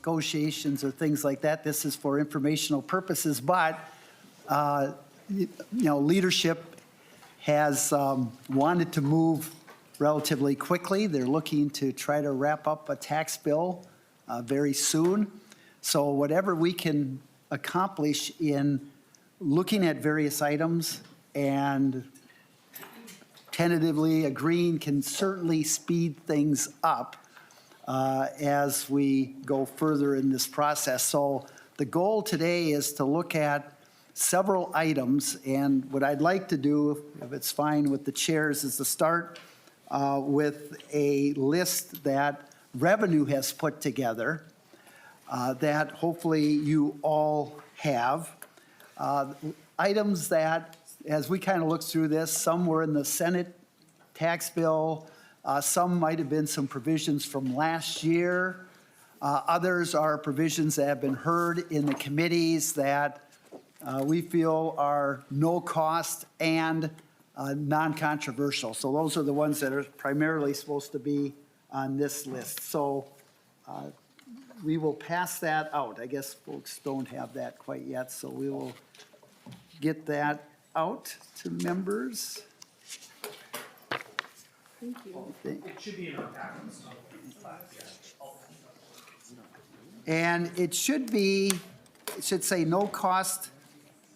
negotiations or things like that. This is for informational purposes, but, leadership has wanted to move relatively quickly. They're looking to try to wrap up a tax bill very soon. So whatever we can accomplish in looking at various items and tentatively agreeing can certainly speed things up as we go further in this process. So the goal today is to look at several items, and what I'd like to do, if it's fine with the chairs, is to start with a list that Revenue has put together that hopefully you all have. Items that, as we kind of look through this, some were in the Senate tax bill, some might have been some provisions from last year, others are provisions that have been heard in the committees that we feel are no cost and non-controversial. So those are the ones that are primarily supposed to be on this list. So we will pass that out. I guess folks don't have that quite yet, so we will get that out to members. Thank you. It should be in our packets. And it should say no cost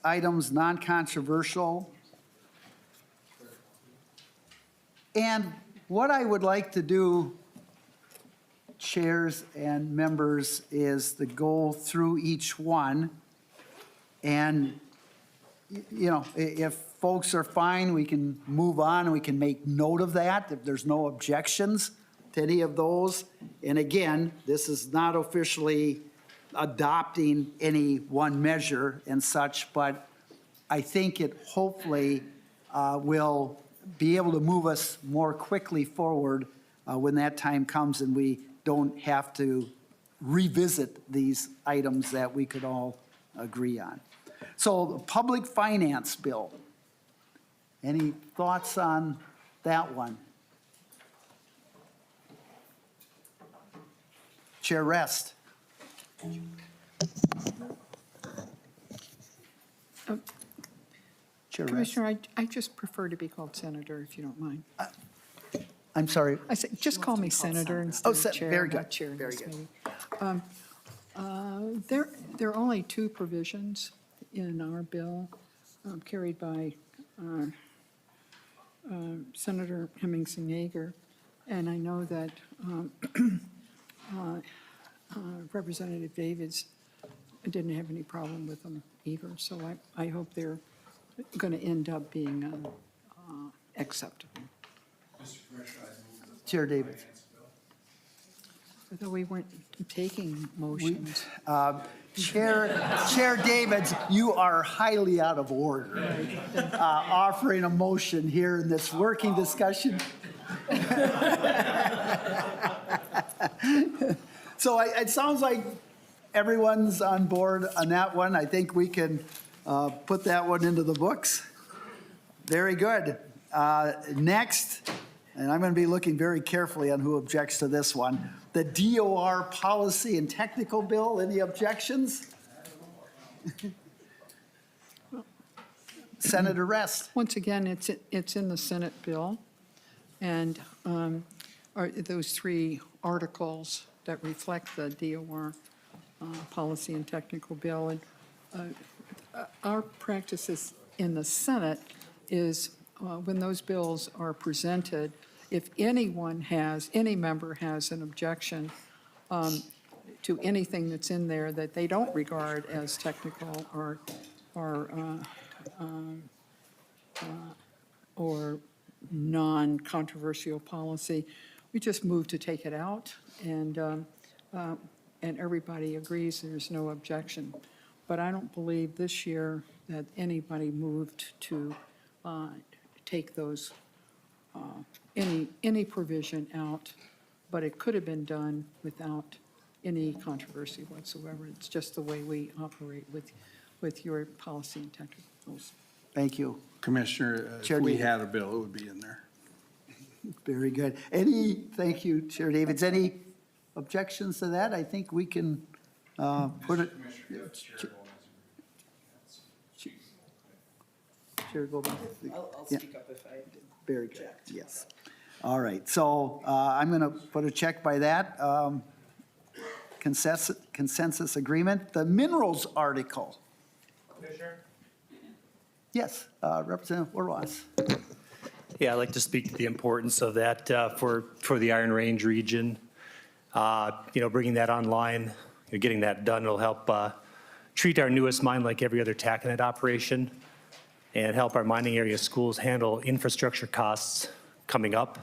items, non-controversial. And what I would like to do, chairs and members, is to go through each one. And, if folks are fine, we can move on and we can make note of that if there's no objections to any of those. And again, this is not officially adopting any one measure and such, but I think it hopefully will be able to move us more quickly forward when that time comes and we don't have to revisit these items that we could all agree on. So the public finance bill, any thoughts on that one? Chair Rest. Chair Rest. Commissioner, I just prefer to be called senator, if you don't mind. I'm sorry. I said, just call me senator instead of chair. Very I'm good. not chair Very this good. meeting. There are only two provisions in our bill carried by Senator Hemmingson-Yager, and I know that Representative Davids didn't have any problem with them either, so I hope they're going to end up being acceptable. Chair David. Although we weren't taking motions. Chair Davids, you are highly out of order, offering a motion here in this working discussion. So it sounds like everyone's on board on that one. I think we can put that one into the books. Very good. Next, and I'm going to be looking very carefully on who objects to this one, the DOR policy and technical bill. Any objections? Senator Rest. Once again, it's in the Senate bill, and those three articles that reflect the DOR policy and technical bill. And our practices in the Senate is when those bills are presented, if any member has an objection to anything that's in there that they don't regard as technical or non-controversial policy, we just move to take it out, and everybody agrees there's no objection. But I don't believe this year that anybody moved to take those, any provision out, but it could have been done without any controversy whatsoever. It's just the way we operate with your policy and technicals. Thank you. Commissioner, if we had a bill, it would be in there. Very good. Thank you, Chair Davids. Any objections to that? I think we can Put it. Chair Goldberg. I'll Yeah. speak up if I Very good, yes. All right, so I'm going to put a check by that. Consensus agreement. The minerals article. Commissioner? Yes, Representative Warwas. Yeah, I'd like to speak to the importance of that for the Iron Range region. Bringing that online, getting that done will help treat our newest mine like every other taconite operation and help our mining area schools handle infrastructure costs coming up.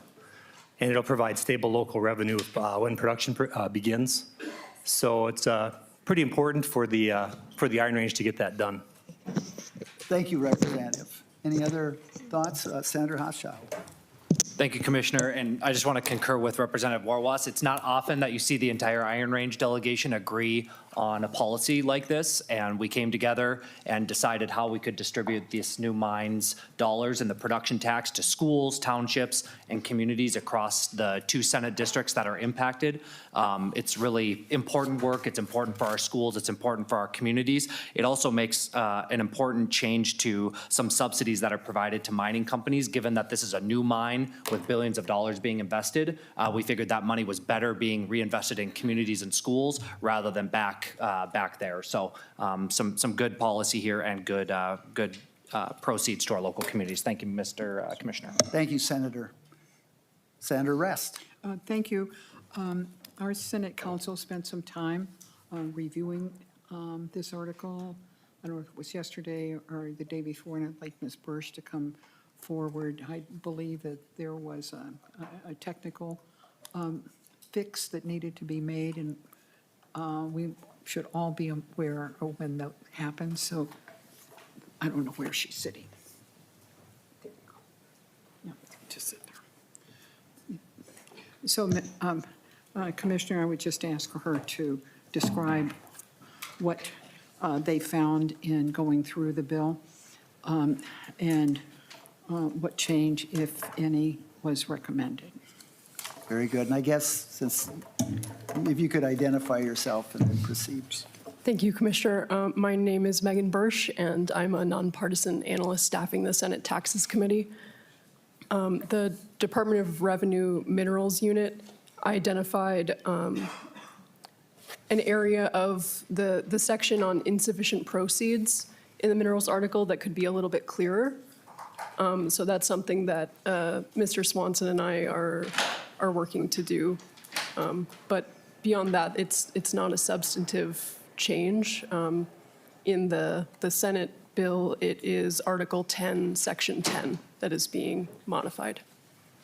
And it'll provide stable local revenue when production begins. So it's pretty important for the Iron Range to get that done. Thank you, Representative. Any other thoughts? Senator Hofschild. Thank you, Commissioner, and I just want to concur with Representative Warwas. It's not often that you see the entire Iron Range delegation agree on a policy like this, and we came together and decided how we could distribute this new mine's dollars in the production tax to schools, townships, and communities across the 2 Senate districts that are impacted. It's really important work. It's important for our schools. It's important for our communities. It also makes an important change to some subsidies that are provided to mining companies, given that this is a new mine with billions of dollars being invested. We figured that money was better being reinvested in communities and schools rather than back there. So some good policy here and good proceeds to our local communities. Thank you, Mr. Commissioner. Thank you, Senator. Senator Rest. Thank you. Our Senate Council spent some time reviewing this article. I don't know if it was yesterday or the day before, and I'd like Ms. Bursch to come forward. I believe that there was a technical fix that needed to be made, and we should all be aware of when that happens. So I don't know where she's sitting. There you go. Yeah, just sit there. So, Commissioner, I would just ask her to describe what they found in going through the bill and what change, if any, was recommended. Very good. And I guess since, if you could identify yourself and then proceed. Thank you, Commissioner. My name is Megan Bursch, and I'm a nonpartisan analyst staffing the Senate Taxes Committee. The Department of Revenue Minerals Unit identified an area of the section on insufficient proceeds in the minerals article that could be a little bit clearer. So that's something that Mr. Swanson and I are working to do. But beyond that, it's not a substantive change. In the Senate bill, it is Article 10, Section 10 that is being modified.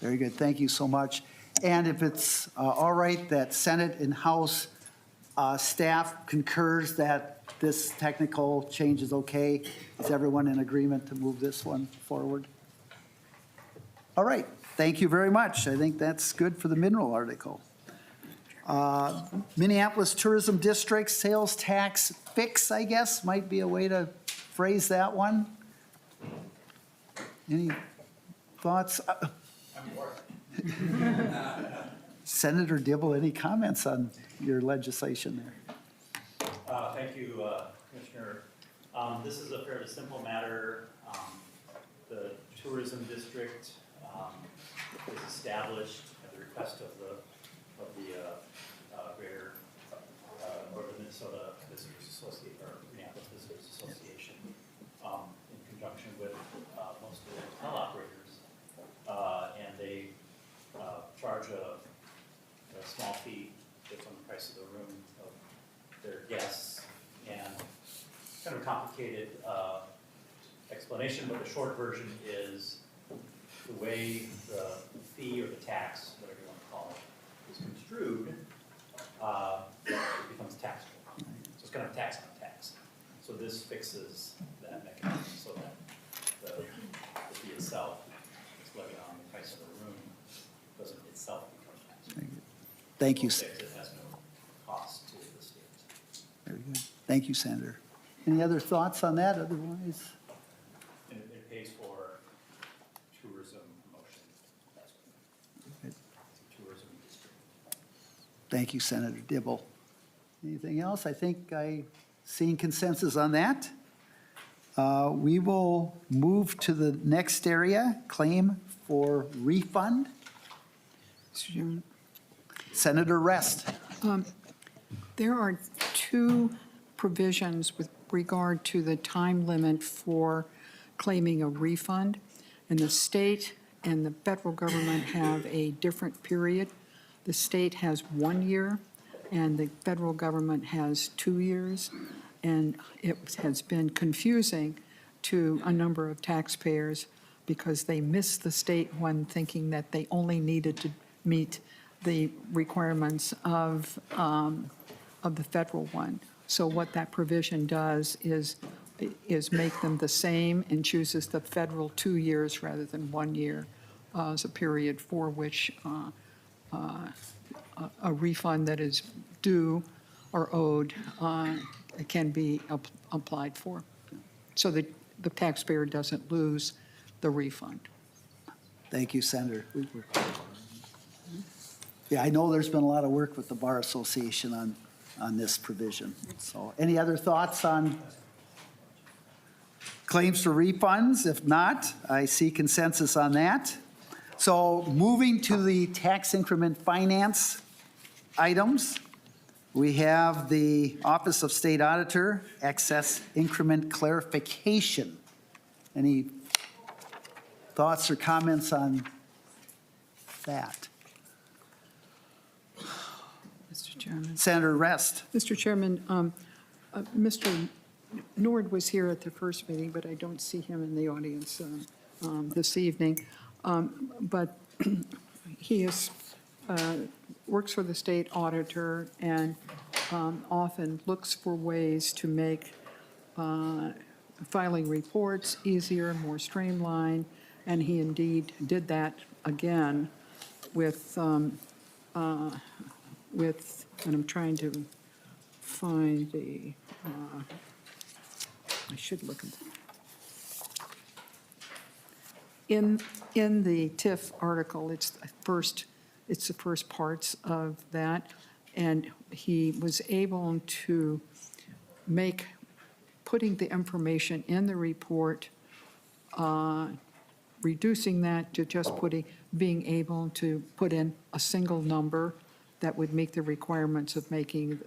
Very good. Thank you so much. And if it's all right that Senate and House staff concurs that this technical change is okay, is everyone in agreement to move this one forward? All right. Thank you very much. I think that's good for the mineral article. Minneapolis Tourism District sales tax fix, I guess, might be a way to phrase that one. Any thoughts? Senator Dibble, any comments on your legislation there? Thank you, Commissioner. This is a fairly simple matter. The tourism district was established at the request of the greater Northern Minnesota Visitors Association, or Minneapolis Visitors Association, in conjunction with most of the hotel operators, and they charge a small fee based on the price of the room of their guests, and kind of a complicated explanation, but the short version is the way the fee or the tax, whatever you want to call it, is construed, it becomes taxable. So it's kind of tax on tax. So this fixes that mechanism so that the fee itself is levied on the price of the room doesn't itself become taxable. Thank you. It has no cost to the state. Very good. Thank you, Senator. Any other thoughts on that otherwise? And it pays for tourism promotion. That's what it's a tourism district. Thank you, Senator Dibble. Anything else? I think I seen consensus on that. We will move to the next area, claim for refund. Mr. Chairman. Senator Rest. There are two provisions with regard to the time limit for claiming a refund, and the state and the federal government have a different period. The state has 1 year, and the federal government has 2 years, and it has been confusing to a number of taxpayers because they missed the state one, thinking that they only needed to meet the requirements of the federal one. So what that provision does is make them the same and chooses the federal 2 years rather than 1 year as a period for which a refund that is due or owed can be applied for. So that the taxpayer doesn't lose the refund. Thank you, Senator. Yeah, I know there's been a lot of work with the Bar Association on this provision. So any other thoughts on claims for refunds? If not, I see consensus on that. So moving to the tax increment finance items, we have the Office of State Auditor, excess increment clarification. Any thoughts or comments on that? Mr. Chairman. Senator Rest. Mr. Chairman, Mr. Nord was here at the first meeting, but I don't see him in the audience this evening. But he is, works for the state auditor and often looks for ways to make filing reports easier, more streamlined, and he indeed did that again with, and I'm trying to find the, I should look at in the TIF article, it's the first parts of that, and he was able to make, putting the information in the report, reducing that to just being able to put in a single number that would meet the requirements of making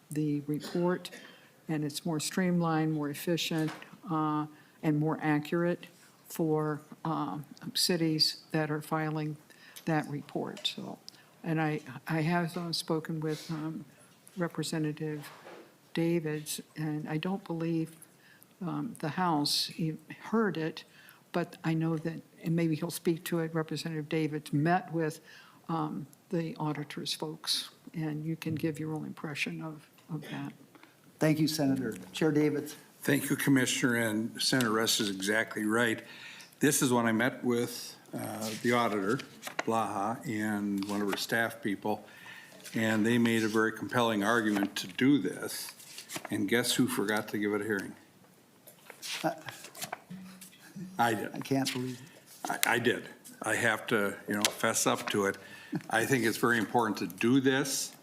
the report, and it's more streamlined, more efficient, and more accurate for cities that are filing that report. So, and I have spoken with Representative Davids, and I don't believe the House heard it, but I know that, and maybe he'll speak to it, Representative Davids met with the auditor's folks, and you can give your own impression of that. Thank you, Senator. Chair Davids. Thank you, Commissioner, and Senator Russ is exactly right. This is when I met with the auditor, Blaha, and one of her staff people, and they made a very compelling argument to do this. And guess who forgot to give it a hearing? I did. I can't believe it. I did. I have to, fess up to it. I think it's very important to do this.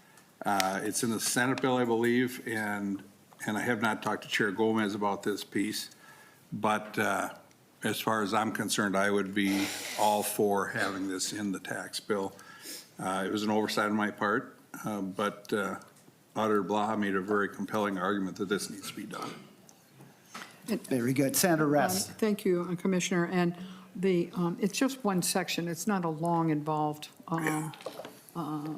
It's in the Senate bill, I believe, and I have not talked to Chair Gomez about this piece, but as far as I'm concerned, I would be all for having this in the tax bill. It was an oversight on my part, but Auditor Blaha made a very compelling argument that this needs to be done. Very good. Senator Rest. Thank you, Commissioner. And it's just one section. It's not a long, involved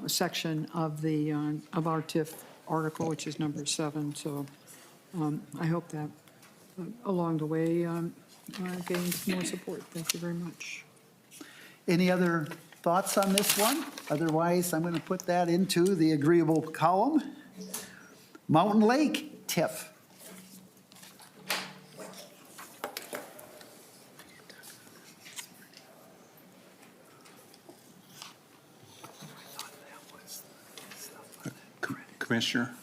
section of our TIF article, which is number 7. So I hope that along the way gains more support. Thank you very much. Any other thoughts on this one? Otherwise, I'm going to put that into the agreeable column. Mountain Lake TIF. Commissioner?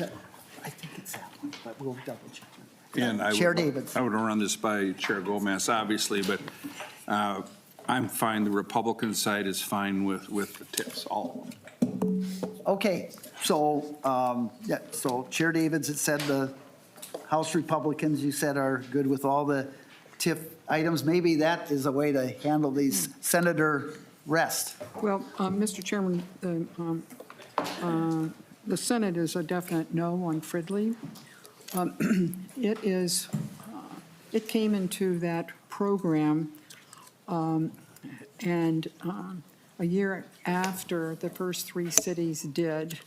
I think it's that one, but we'll double check. And Chair Davids. I would run this by Chair Gomez, obviously, but I'm fine. The Republican side is fine with the tips, all of them. Okay, so, yeah, so Chair Davids had said the House Republicans, you said, are good with all the TIF items. Maybe that is a way to handle these. Senator Rest. Well, Mr. Chairman, the Senate is a definite no on Fridley. It is, it came into that program, and a year after the first three cities did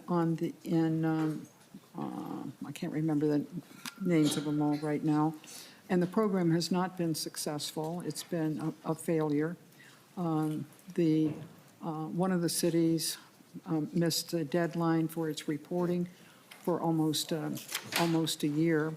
on the, I can't remember the names of them all right now, and the program has not been successful. It's been a failure. One of the cities missed the deadline for its reporting for almost a year.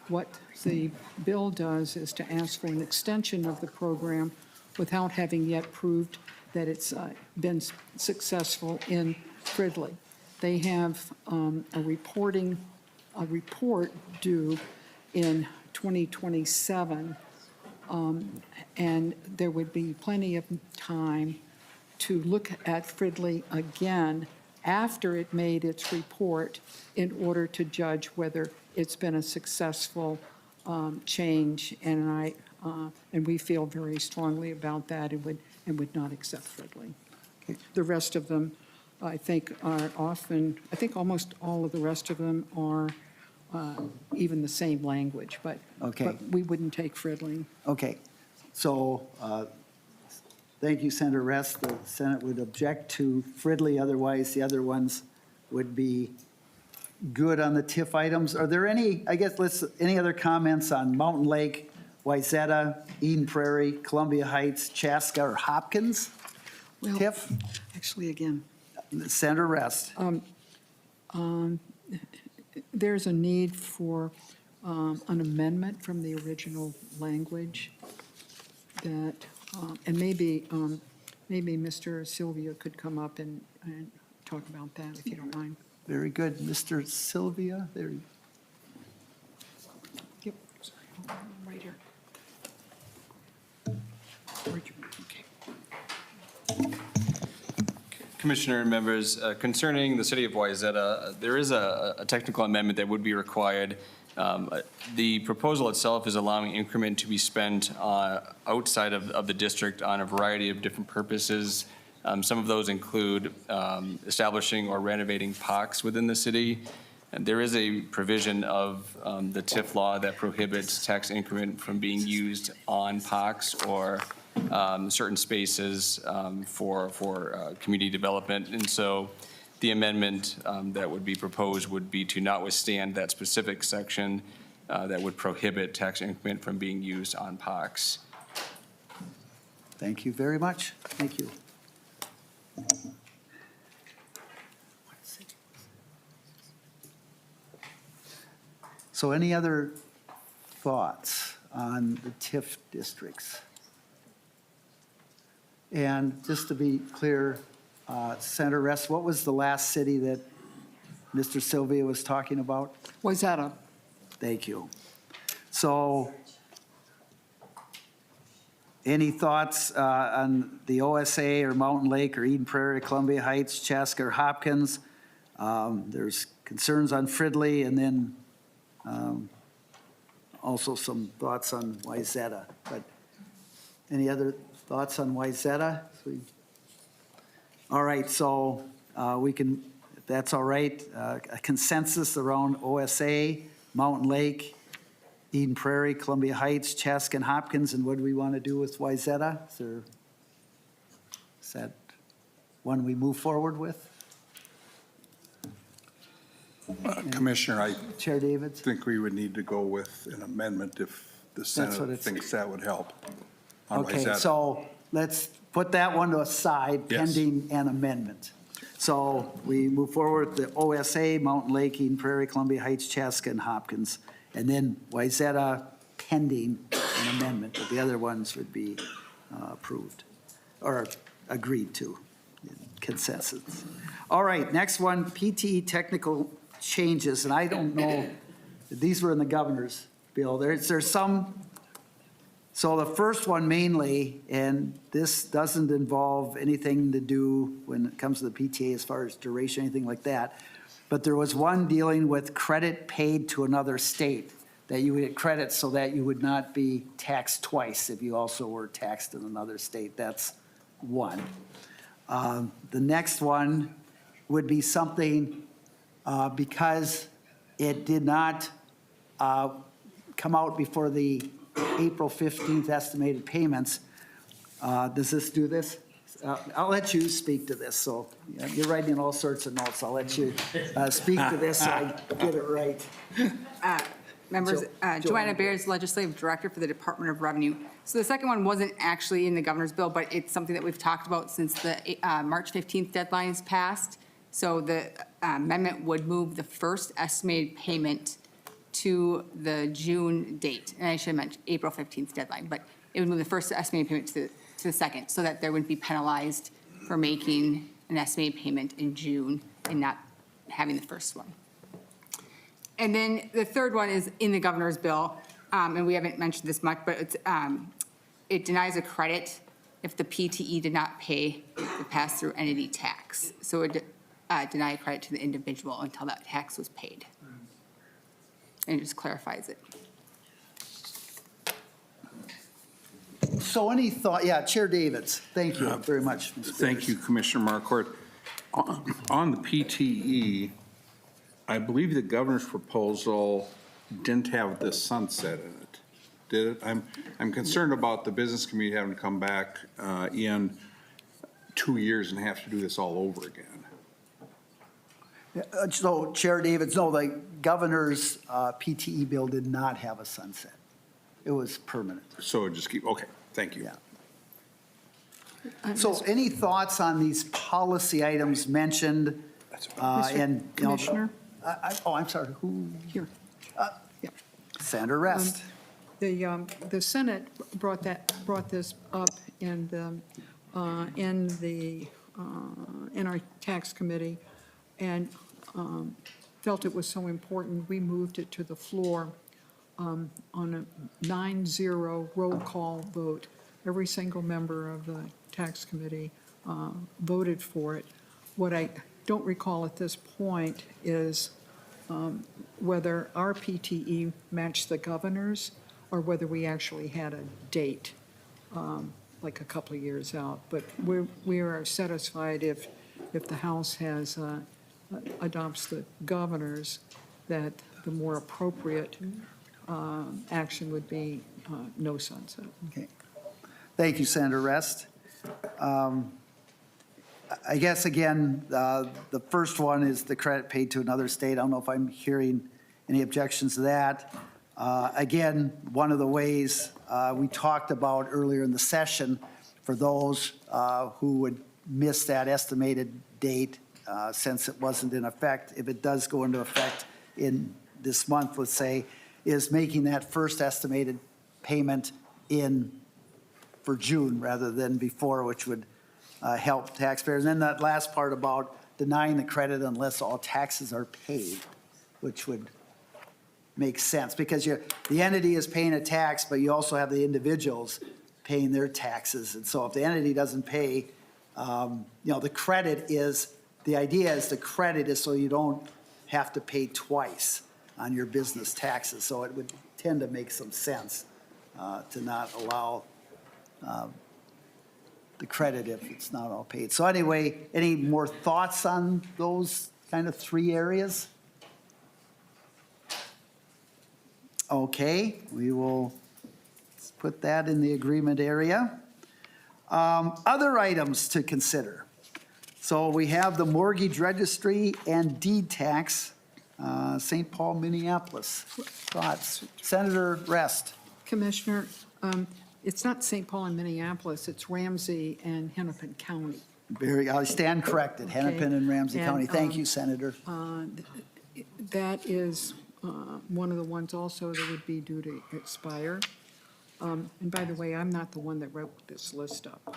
What the bill does is to ask for an extension of the program without having yet proved that it's been successful in Fridley. They have a report due in 2027, and there would be plenty of time to look at Fridley again after it made its report in order to judge whether it's been a successful change. And we feel very strongly about that and would not accept Fridley. The rest of them, I think, are often, I think almost all of the rest of them are even the same language, but we wouldn't take Fridley. Okay, so thank you, Senator Rest. The Senate would object to Fridley, otherwise the other ones would be good on the TIF items. Are there any, I guess, any other comments on Mountain Lake, Wayzata, Eden Prairie, Columbia Heights, Chaska, or Hopkins? Well, TIF? actually, again, Senator Rest. there's a need for an amendment from the original language that, and maybe Mr. Sylvia could come up and talk about that, if you don't mind. Very good. Mr. Sylvia, there. Yep, sorry, right here. Okay. Commissioner and members, concerning the city of Wayzata, there is a technical amendment that would be required. The proposal itself is allowing increment to be spent outside of the district on a variety of different purposes. Some of those include establishing or renovating parks within the city. And there is a provision of the TIF law that prohibits tax increment from being used on parks or certain spaces for community development. And so the amendment that would be proposed would be to notwithstand that specific section that would prohibit tax increment from being used on parks. Thank you very much. Thank you. So any other thoughts on the TIF districts? And just to be clear, Senator Rest, what was the last city that Mr. Sylvia was talking about? Wayzata. Thank you. So any thoughts on the OSA or Mountain Lake or Eden Prairie, Columbia Heights, Chaska, or Hopkins? There's concerns on Fridley, and then also some thoughts on Wayzata. But any other thoughts on Wayzata? All right, so we can, if that's all right, a consensus around OSA, Mountain Lake, Eden Prairie, Columbia Heights, Chaska, and Hopkins, and what do we want to do with Wayzata? Is that one we move forward with? Commissioner, I Chair Davids? think we would need to go with an amendment if the what Senate it's- thinks that would help. on Okay, Wayzata. so let's put that one to a side Yes. pending an amendment. So we move forward with the OSA, Mountain Lake, Eden Prairie, Columbia Heights, Chaska, and Hopkins. And then Wayzata pending an amendment, but the other ones would be approved or agreed to, consensus. All right, next one, PTE technical changes, and I don't know, these were in the governor's bill. There's some So the first one mainly, and this doesn't involve anything to do when it comes to the PTA as far as duration, anything like that, but there was one dealing with credit paid to another state, that you would get credit so that you would not be taxed twice if you also were taxed in another state. That's one. The next one would be something, because it did not come out before the April 15th estimated payments. Does this do this? I'll let you speak to this. So you're writing all sorts of notes. I'll let you speak to this so I get it right. Members, Joanna. Joanna Bears, Legislative Director for the Department of Revenue. So the second one wasn't actually in the governor's bill, but it's something that we've talked about since the March 15th deadline is passed. So the amendment would move the first estimated payment to the June date. And I should have mentioned April 15th deadline, but it would move the first estimated payment to the second, so that there wouldn't be penalized for making an estimated payment in June and not having the first one. And then the third one is in the governor's bill, and we haven't mentioned this much, but it's, it denies a credit if the PTE did not pay the pass-through entity tax. So it deny a credit to the individual until that tax was paid. And it just clarifies it. So any thought, yeah, Chair Davids, thank you very much. Ms. Thank you, Commissioner Marquardt. On the PTE, I believe the governor's proposal didn't have the sunset in it, did it? I'm concerned about the business community having to come back in 2 years and have to do this all over again. So Chair Davids, no, the governor's PTE bill did not have a sunset. It was permanent. So it just keep, okay, thank you. Yeah. So any thoughts on these policy items mentioned? And you know, Commissioner? Oh, I'm sorry, who? Here. Yeah. Senator Rest. The Senate brought this up in our tax committee, and felt it was so important, we moved it to the floor on a 9-0 roll call vote. Every single member of the tax committee voted for it. What I don't recall at this point is whether our PTE matched the governor's or whether we actually had a date, like a couple of years out. But we are satisfied if the House adopts the governor's, that the more appropriate action would be no sunset. Okay. Thank you, Senator Rest. I guess, again, the first one is the credit paid to another state. I don't know if I'm hearing any objections to that. Again, one of the ways we talked about earlier in the session, for those who would miss that estimated date, since it wasn't in effect, if it does go into effect in this month, let's say, is making that first estimated payment for June rather than before, which would help taxpayers. And then that last part about denying the credit unless all taxes are paid, which would make sense, because the entity is paying a tax, but you also have the individuals paying their taxes. And so if the entity doesn't pay, the credit is, the idea is the credit is so you don't have to pay twice on your business taxes. So it would tend to make some sense to not allow the credit if it's not all paid. So anyway, any more thoughts on those kind of three areas? Okay, we will put that in the agreement area. Other items to consider. So we have the mortgage registry and deed tax, St. Paul, Minneapolis. Thoughts? Senator Rest. Commissioner, it's not St. Paul and Minneapolis, it's Ramsey and Hennepin County. I stand corrected, Hennepin and Ramsey And, County. Thank you, Senator. That is one of the ones also that would be due to expire. And by the way, I'm not the one that wrote this list up.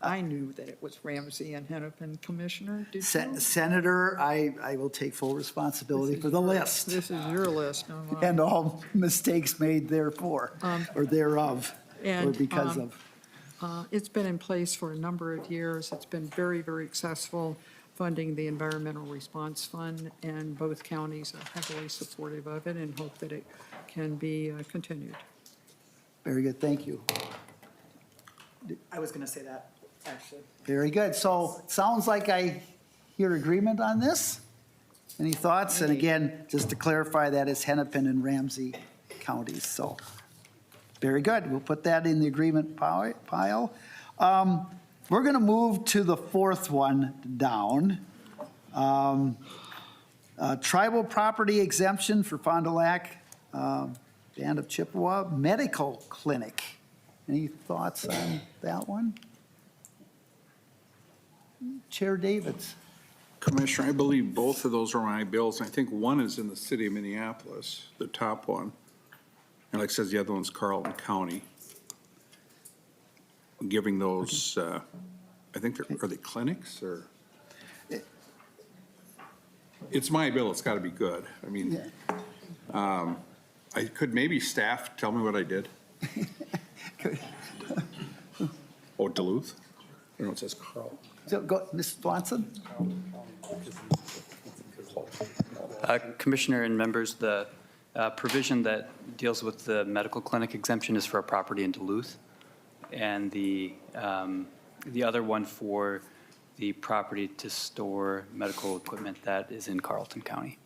I knew that it was Ramsey and Hennepin, Commissioner, did you? Senator, I will take full responsibility for the list This is your list, not mine. and all mistakes made therefore, or thereof, or and, because of. It's been in place for a number of years. It's been very, very successful funding the Environmental Response Fund, and both counties are heavily supportive of it and hope that it can be continued. Very good, thank you. I was going to say that, actually. Very good. So sounds like I hear agreement on this. Any thoughts? And again, just to clarify, that is Hennepin and Ramsey counties, so. Very good. We'll put that in the agreement pile. We're going to move to the fourth one down. Tribal property exemption for Fond du Lac, Band of Chippewa Medical Clinic. Any thoughts on that one? Chair Davids. Commissioner, I believe both of those are my bills. I think one is in the city of Minneapolis, the top one. And like it says, the other one's Carleton County. Giving those, I think are they clinics or? It's my bill, it's got to be good. I mean, I could maybe staff tell me what I did. Oh, Duluth? I know it says Carl. So go, Ms. Swanson? Commissioner and members, the provision that deals with the medical clinic exemption is for a property in Duluth, and the other one for the property to store medical equipment that is in Carleton County.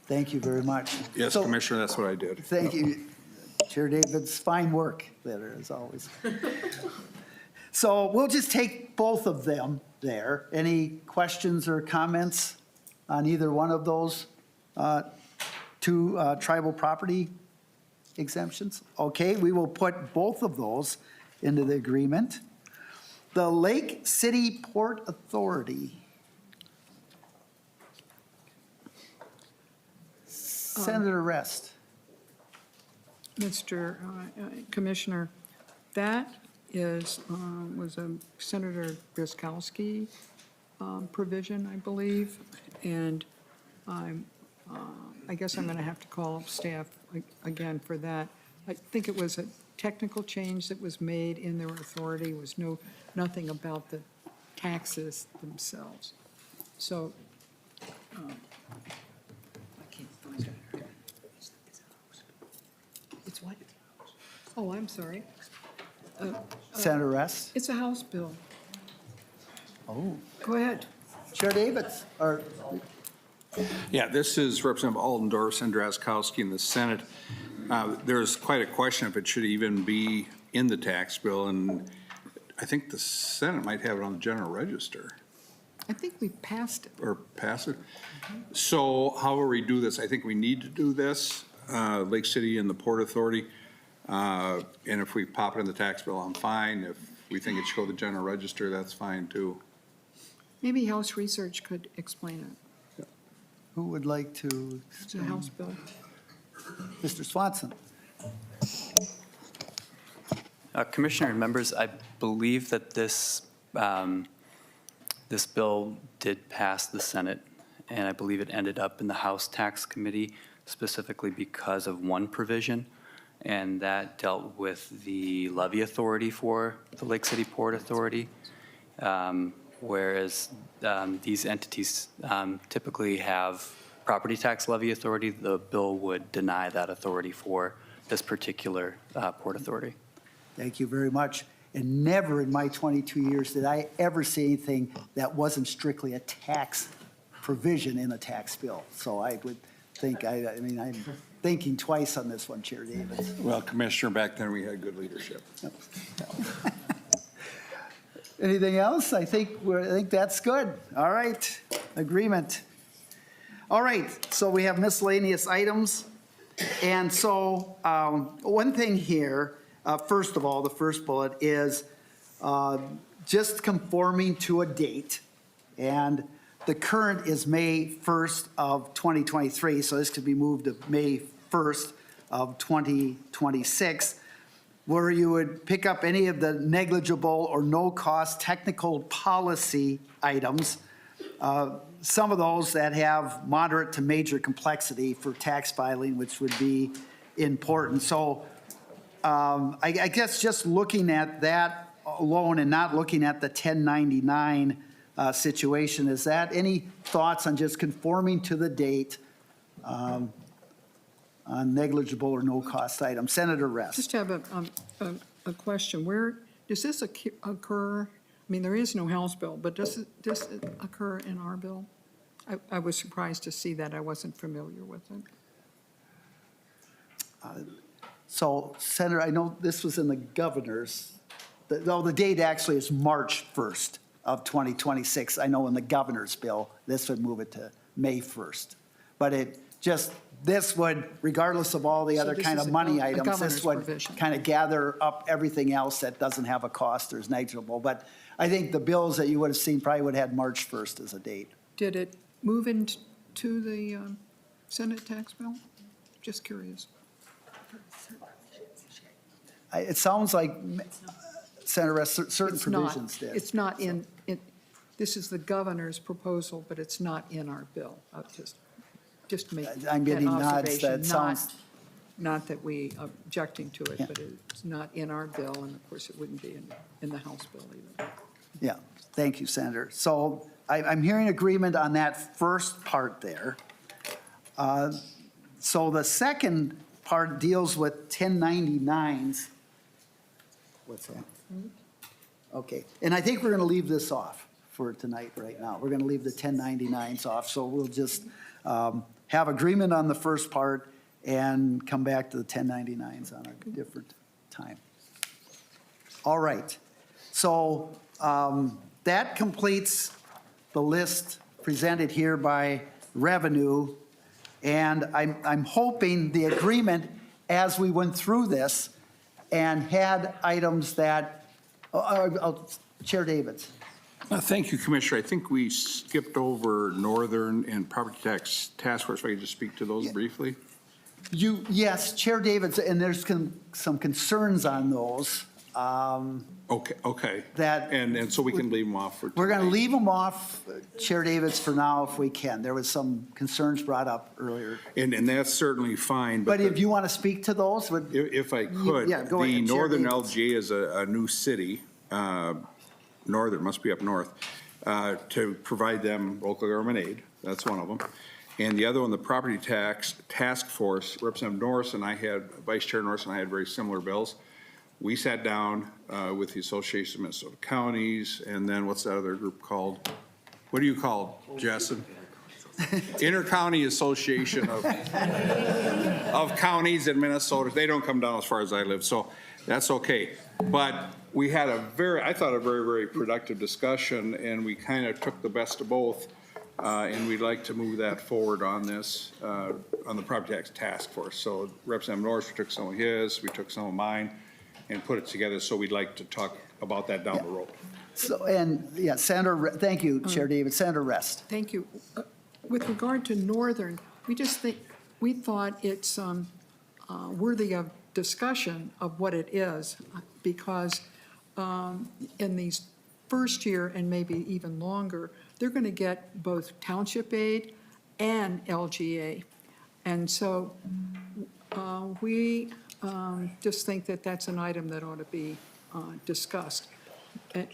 Thank you very much. Yes, So- Commissioner, that's what I did. Thank you, Chair Davids. Fine work there, as always. So we'll just take both of them there. Any questions or comments on either one of those two tribal property exemptions? Okay, we will put both of those into the agreement. The Lake City Port Authority. Senator Rest. Mr. Commissioner, that is, was a Senator Griskowski provision, I believe, and I guess I'm going to have to call up staff again for that. I think it was a technical change that was made in their authority, was nothing about the taxes themselves. So, I can't find it. It's what? Oh, I'm sorry. Senator Rest. It's a House bill. Oh. Go ahead. Chair Davids, or Yeah, this is Representative Altendorf and Drazkowski in the Senate. There's quite a question if it should even be in the tax bill, and I think the Senate might have it on the general register I think we passed it. or pass it. So however we do this, I think we need to do this, Lake City and the Port Authority. And if we pop it in the tax bill, I'm fine. If we think it should go to the general register, that's fine too. Maybe House Research could explain it. who would like to? It's a House bill. Mr. Swanson. Commissioner and members, I believe that this bill did pass the Senate, and I believe it ended up in the House Tax Committee specifically because of one provision, and that dealt with the levy authority for the Lake City Port Authority, whereas these entities typically have property tax levy authority. The bill would deny that authority for this particular port authority. Thank you very much. And never in my 22 years did I ever see anything that wasn't strictly a tax provision in a tax bill. So I would think, I mean, I'm thinking twice on this one, Chair Davids. Well, Commissioner, back then we had good leadership. Anything else? I think that's good. All right, agreement. All right, so we have miscellaneous items. And so one thing here, first of all, the first bullet is just conforming to a date. And the current is May 1st of 2023, so this could be moved to May 1st of 2026. where you would pick up any of the negligible or no-cost technical policy items, some of those that have moderate to major complexity for tax filing, which would be important. So I guess just looking at that alone and not looking at the 1099 situation, is that any thoughts on just conforming to the date on negligible or no-cost items? Senator Rest. Just have a question. Where, does this occur? I mean, there is no House bill, but does it occur in our bill? I was surprised to see that. I wasn't familiar with it. So, Senator, I know this was in the governor's, though the date actually is March 1st of 2026. I know in the governor's bill, this would move it to May 1st. But it just, this would, regardless of all the So other this kind is of a money gov- a items, this governor's would provision. kind of gather up everything else that doesn't have a cost or is negligible. But I think the bills that you would have seen probably would have had March 1st as a date. Did it move into the Senate tax bill? Just curious. It sounds like, Senator Rest, certain It's not. provisions did. It's not in, this is the governor's proposal, but it's not in our bill. I'll just make I'm getting that nods observation. that sounds. Not that we are objecting to it, Yeah. but it's not in our bill, and of course, it wouldn't be in the House bill either. Yeah, thank you, Senator. So I'm hearing agreement on that first part there. So the second part deals with 1099s. What's that? Okay, and I think we're going to leave this off for tonight right now. We're going to leave the 1099s off, so we'll just have agreement on the first part and come back to the 1099s on a different time. All right, so that completes the list presented here by revenue. And I'm hoping the agreement, as we went through this and had items that, Chair Davids. Thank you, Commissioner. I think we skipped over Northern and Property Tax Task Force. If I could just speak to those briefly. Yes, Chair Davids, and there's some concerns on those. Okay. That- And so we can leave them off for We're going to tonight. leave them off, Chair Davids, for now if we can. There was some concerns brought up earlier. And that's certainly fine. But if you want to speak to those, would, If I could, Yeah, go the ahead, Chair Northern Davids. LGA is a new city, northern, must be up north, to provide them local government aid. That's one of them. And the other one, the Property Tax Task Force, Representative Norris and I had, Vice Chair Norris and I had very similar bills. We sat down with the Association of Minnesota Counties, and then what's that other group called? What do you call it, Jessen? Intercounty Association of Counties in Minnesota. They don't come down as far as I live, so that's okay. But we had I thought a very, very productive discussion, and we kind of took the best of both. And we'd like to move that forward on this, on the Property Tax Task Force. So Representative Norris, we took some of his, we took some of mine, and put it together, so we'd like to talk about that down the road. so, and, yeah, Senator, thank you, Chair Davids. Senator Rest. Thank you. With regard to Northern, we thought it's worthy of discussion of what it is, because in these first year and maybe even longer, they're going to get both township aid and LGA. And so we just think that that's an item that ought to be discussed.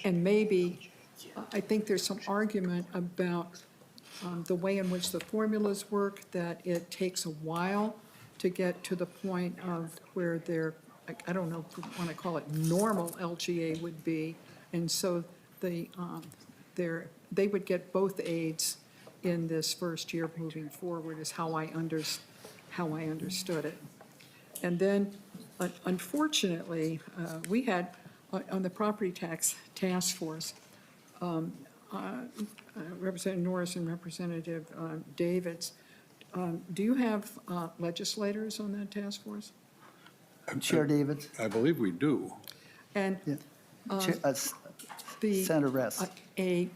And maybe, I think there's some argument about the way in which the formulas work, that it takes a while to get to the point of where they're, I don't know if you want to call it normal LGA would be. And so they would get both aids in this first year moving forward, is how I understood it. And then, unfortunately, we had, on the Property Tax Task Force, Representative Norris and Representative Davids, do you have legislators on that task force? Chair Davids. I believe we do. And the Senator Rest. a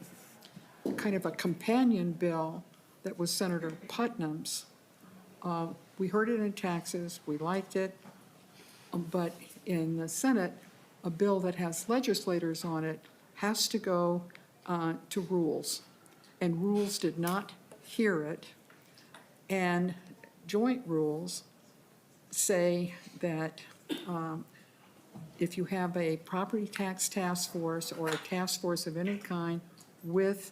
kind of a companion bill that was Senator Putnam's. We heard it in taxes, we liked it. But in the Senate, a bill that has legislators on it has to go to rules. And rules did not hear it. And joint rules say that if you have a property tax task force or a task force of any kind with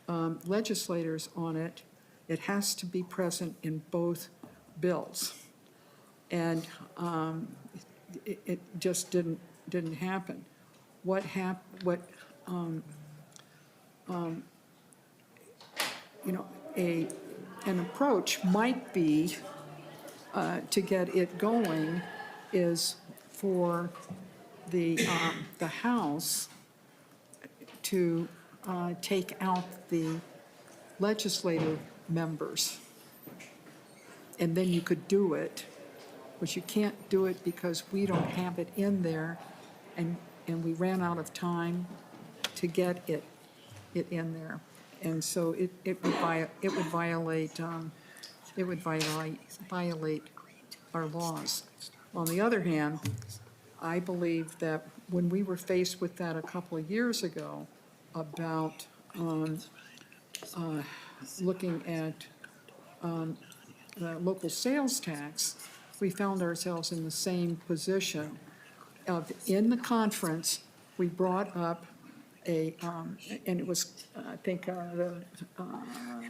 legislators on it, it has to be present in both bills. And it just didn't happen. An approach might be to get it going is for the House to take out the legislative members. And then you could do it, but you can't do it because we don't have it in there, and we ran out of time to get it in there. And so it would violate our laws. On the other hand, I believe that when we were faced with that a couple of years ago about looking at the local sales tax, we found ourselves in the same position of, in the conference, we brought up and it was, I think, the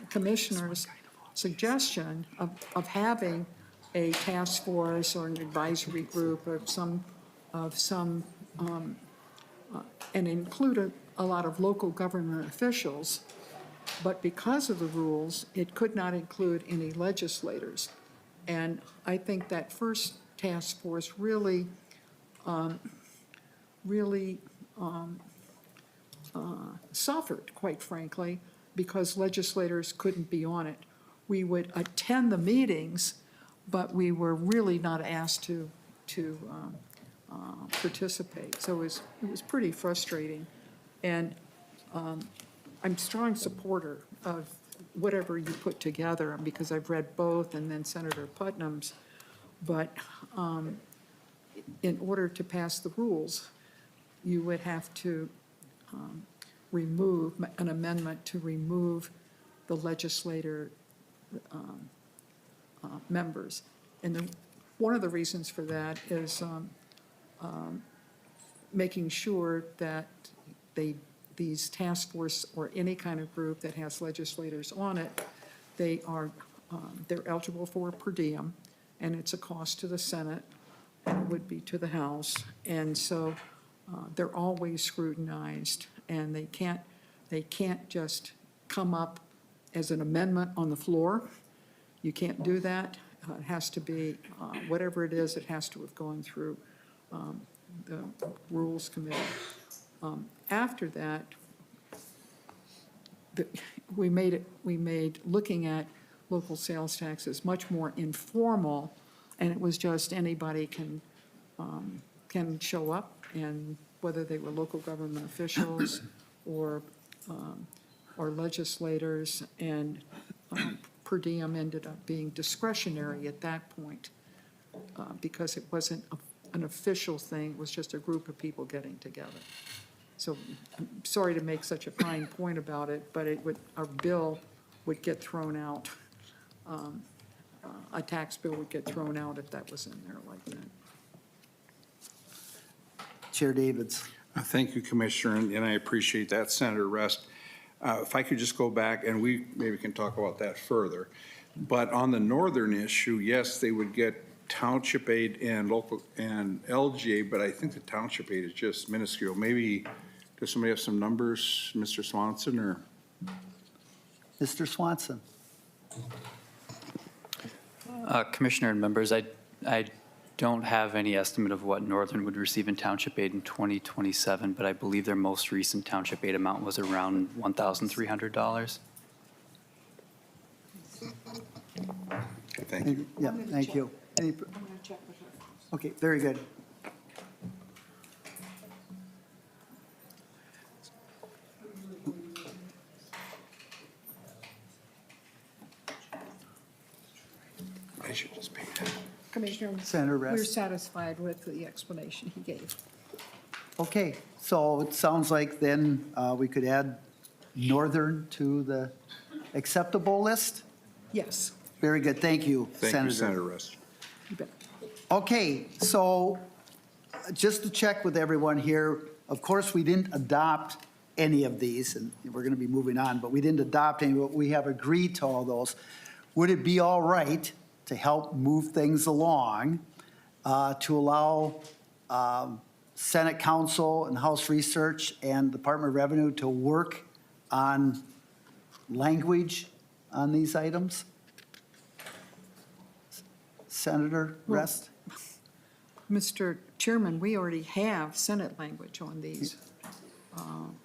commissioner's suggestion of having a task force or an advisory group of some, and include a lot of local government officials. But because of the rules, it could not include any legislators. And I think that first task force really suffered, quite frankly, because legislators couldn't be on it. We would attend the meetings, but we were really not asked to participate. So it was pretty frustrating. And I'm a strong supporter of whatever you put together, because I've read both and then Senator Putnam's. But in order to pass the rules, you would have to remove an amendment to remove the legislator members. And one of the reasons for that is making sure that these task force or any kind of group that has legislators on it, they're eligible for per diem, and it's a cost to the Senate, and it would be to the House. And so they're always scrutinized, and they can't just come up as an amendment on the floor. You can't do that. It has to be, whatever it is, it has to have gone through the Rules Committee. After that, we made looking at local sales taxes much more informal, and it was just anybody can show up, and whether they were local government officials or legislators, and per diem ended up being discretionary at that point because it wasn't an official thing, it was just a group of people getting together. So I'm sorry to make such a fine point about it, but our bill would get thrown out. A tax bill would get thrown out if that was in there like that. Chair Davids. Thank you, Commissioner, and I appreciate that, Senator Rest. If I could just go back, and we maybe can talk about that further. But on the northern issue, yes, they would get township aid and local and LGA, but I think the township aid is just minuscule. Maybe, does somebody have some numbers, Mr. Swanson, or? Mr. Swanson. Commissioner and members, I don't have any estimate of what Northern would receive in township aid in 2027, but I believe their most recent township aid amount was around $1,300. Thank you. Yeah, thank you. I'm going to check with her. Okay, very good. I should just pay that. Commissioner Commissioner. Senator We're Rest. satisfied with the explanation he gave. Okay, so it sounds like then we could add Northern to the acceptable list? Yes, Very good, thank you, Thank you, Senator Rest. you bet. Okay, so just to check with everyone here, of course, we didn't adopt any of these, and we're going to be moving on, but we didn't adopt any, but we have agreed to all those. Would it be all right to help move things along to allow Senate Council and House Research and Department of Revenue to work on language on these items? Senator Rest? Mr. Chairman, we already have Senate language on these,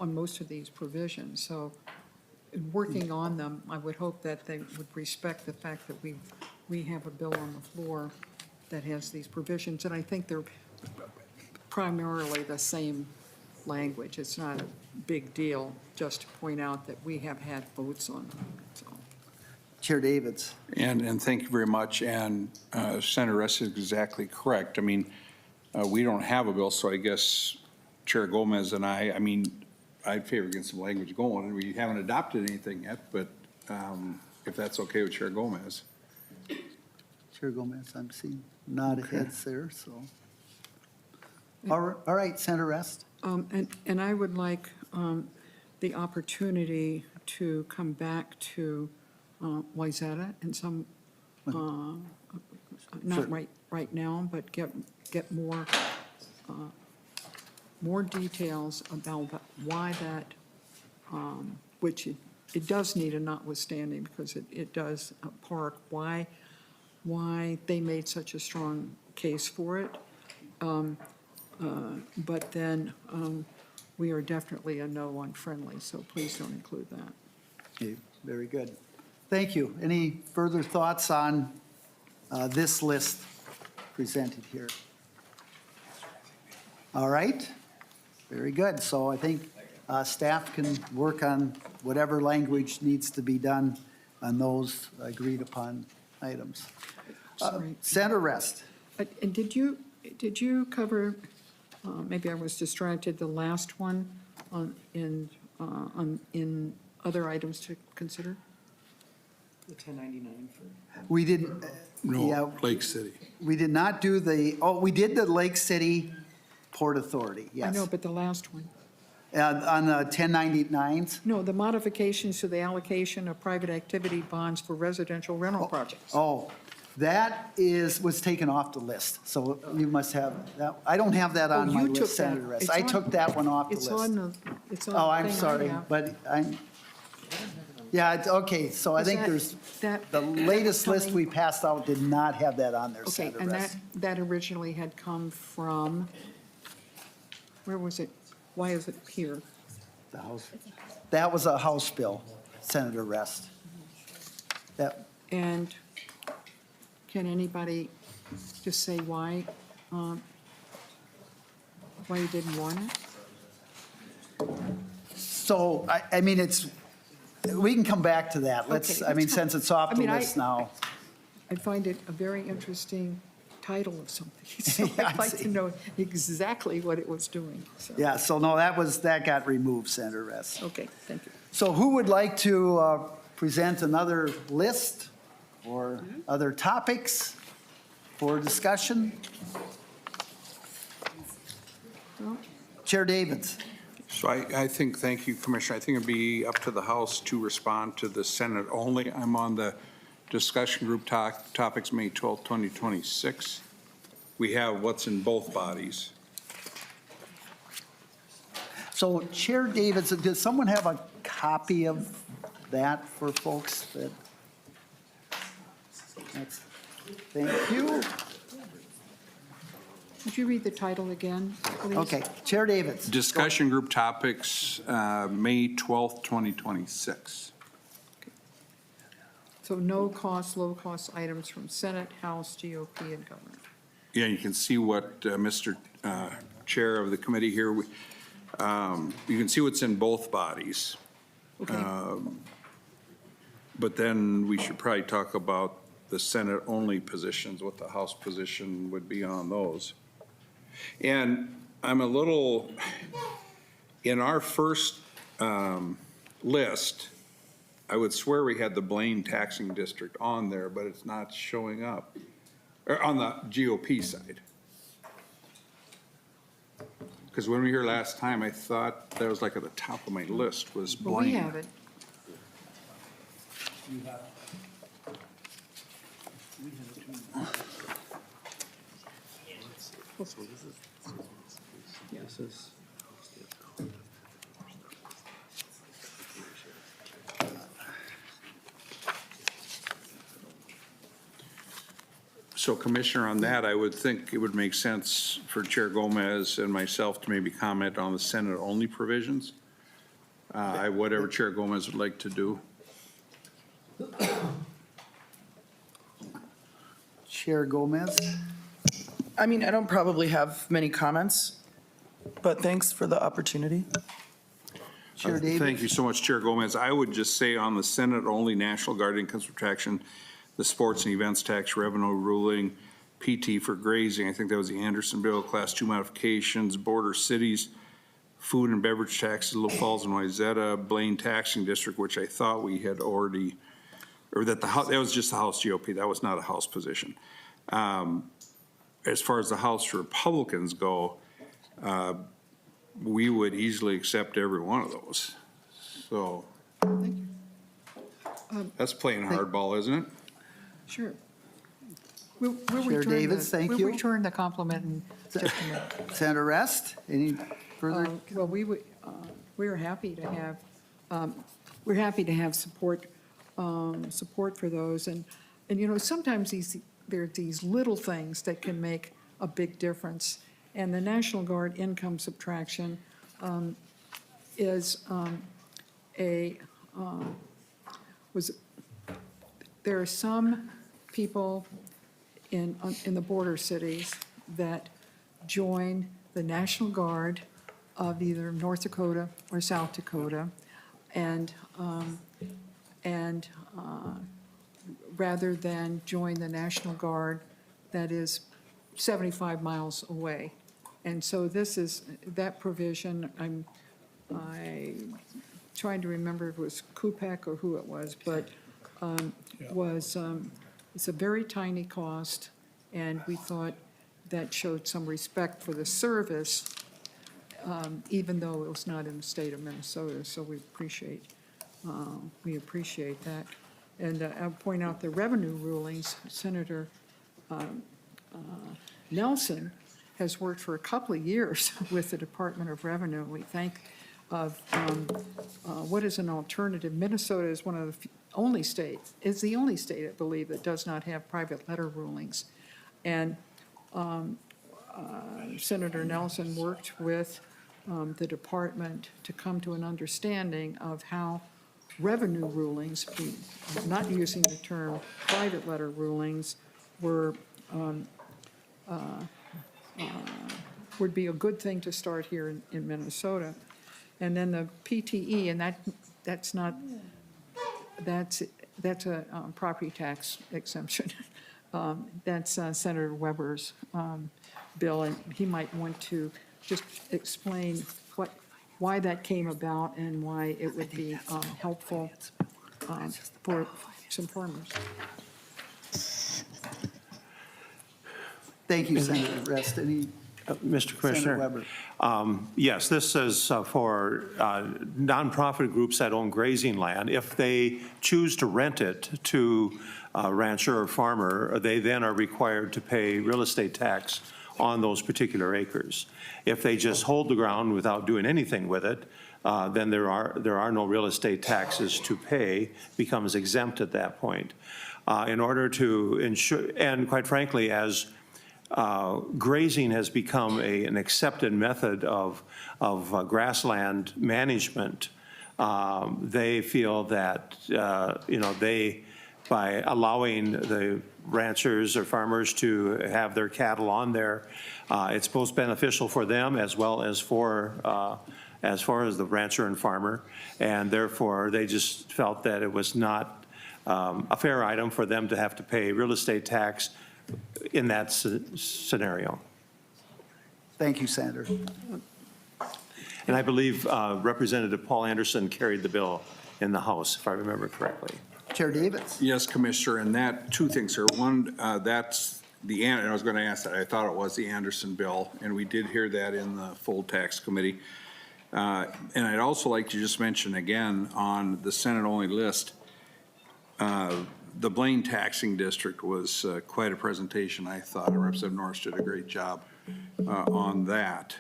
on most of these provisions. So in working on them, I would hope that they would respect the fact that we have a bill on the floor that has these provisions. And I think they're primarily the same language. It's not a big deal, just to point out that we have had votes on them, so. Chair Davids? And thank you very much. And Senator Rest is exactly correct. I mean, we don't have a bill, so I guess Chair Gomez and I mean, I'd favor getting some language going. We haven't adopted anything yet, but if that's okay with Chair Gomez. Chair Gomez, I'm seeing nodded heads there, so. All right, Senator Rest? And I would like the opportunity to come back to Wayzata and some, Sure. not right now, but get more details about why that, which it does need a notwithstanding, because it does park, why they made such a strong case for it. But then we are definitely a no on friendly, so please don't include that. Okay, very good. Thank you. Any further thoughts on this list presented here? All right, very good. So I think staff can work on whatever language needs to be done on those agreed upon items. Sorry. Senator Rest? And did you cover, maybe I was distracted, the last one in other items to consider? The 1099 for. We didn't, yeah, No, Lake City. we did not do we did the Lake City Port Authority, yes. I know, but the last one. On the 1099s? No, the modifications to the allocation of private activity bonds for residential rental projects. Oh, that was taken off the list, so you must have that. I don't have that on Oh, my you took list, that. Senator Rest. It's I on- took that one off the It's list. on the, it's on Oh, the I'm thing I sorry, have. but okay, so I Is think that- there's, that- the latest list coming- we passed out did not have that on there, Okay, Senator and Rest. that originally had come from, where was it? Why is it here? The House. That was a House bill, Senator Rest. That, And can anybody just say why you didn't want it? so, I mean, we can come back to that. Let's, Okay, I mean, let's come- since it's off I the mean, list now. I find it a very interesting title of something, so Yeah, I I'd like see. to know exactly what it was doing, so. Yeah, so no, that got removed, Senator Rest. Okay, thank you. So who would like to present another list or other topics for discussion? Well, Chair Davids? So I think, thank you, Commissioner. I think it'd be up to the House to respond to the Senate only. I'm on the discussion group topics, May 12th, 2026. We have what's in both bodies. So Chair Davids, does someone have a copy of that for folks that? Thank you. Would you read the title again, please? Okay, Chair Davids. Discussion group topics, May 12th, 2026. So no cost, low cost items from Senate, House, GOP, and government. Yeah, you can see what Mr. Chair of the committee here, you can see what's in both bodies. Okay, But then we should probably talk about the Senate-only positions, what the House position would be on those. And I'm a little, in our first list, I would swear we had the Blaine taxing district on there, but it's not showing up, or on the GOP side. Because when we were here last time, I thought that was like at the top of my list was Well, Blaine. we have it. So Commissioner, on that, I would think it would make sense for Chair Gomez and myself to maybe comment on the Senate-only provisions. Whatever Chair Gomez would like to do. Chair Gomez? I mean, I don't probably have many comments, but thanks for the opportunity. Chair David? Thank you so much, Chair Gomez. I would just say on the Senate-only National Guard income subtraction, the sports and events tax revenue ruling, PT for grazing, I think that was the Anderson bill, Class 2 modifications, border cities, food and beverage taxes, Little Falls and Wayzata, Blaine taxing district, which I thought we had already, or that that was just the House GOP, that was not a House position. As far as the House Republicans go, we would easily accept every one of those. So that's playing hardball, isn't it? Sure. We'll Chair return Davis, thank you. We'll return the compliment in just a minute. Senator Rest, any further? Well, we're happy to have support for those. And you know, sometimes there are these little things that can make a big difference. And the National Guard income subtraction there are some people in the border cities that join the National Guard of either North Dakota or South Dakota, and rather than join the National Guard that is 75 miles away. And so this is, that provision, I'm trying to remember if it was Kupek or who it was, but it's a very tiny cost, and we thought that showed some respect for the service, even though it was not in the state of Minnesota, so we appreciate that. And I'll point out the revenue rulings. Senator Nelson has worked for a couple of years with the Department of Revenue. We think of what is an alternative. Minnesota is one of the only states, is the only state, I believe, that does not have private letter rulings. And Senator Nelson worked with the department to come to an understanding of how revenue rulings, not using the term private letter rulings, would be a good thing to start here in Minnesota. And then the PTE, and that's a property tax exemption. That's Senator Weber's bill, and he might want to just explain why that came about and why it would be helpful for some farmers. Thank you, Senator Rest. Any? Mr. Commissioner, Senator yes, this is for nonprofit groups that own grazing land. If they choose to rent it to a rancher or farmer, they then are required to pay real estate tax on those particular acres. If they just hold the ground without doing anything with it, then there are no real estate taxes to pay, becomes exempt at that point. In order to ensure, and quite frankly, as grazing has become an accepted method of grassland management, they feel that, by allowing the ranchers or farmers to have their cattle on there, it's both beneficial for them as well as for as far as the rancher and farmer, and therefore they just felt that it was not a fair item for them to have to pay real estate tax in that scenario. Thank you, Senator. And I believe Representative Paul Anderson carried the bill in the House, if I remember correctly. Chair Davids. Yes, Commissioner, and that, two things, sir. One, that's and I was going to ask that, I thought it was the Anderson bill, and we did hear that in the full tax committee. And I'd also like to just mention again on the Senate-only list, the Blaine taxing district was quite a presentation. I thought Representative Norris did a great job on that.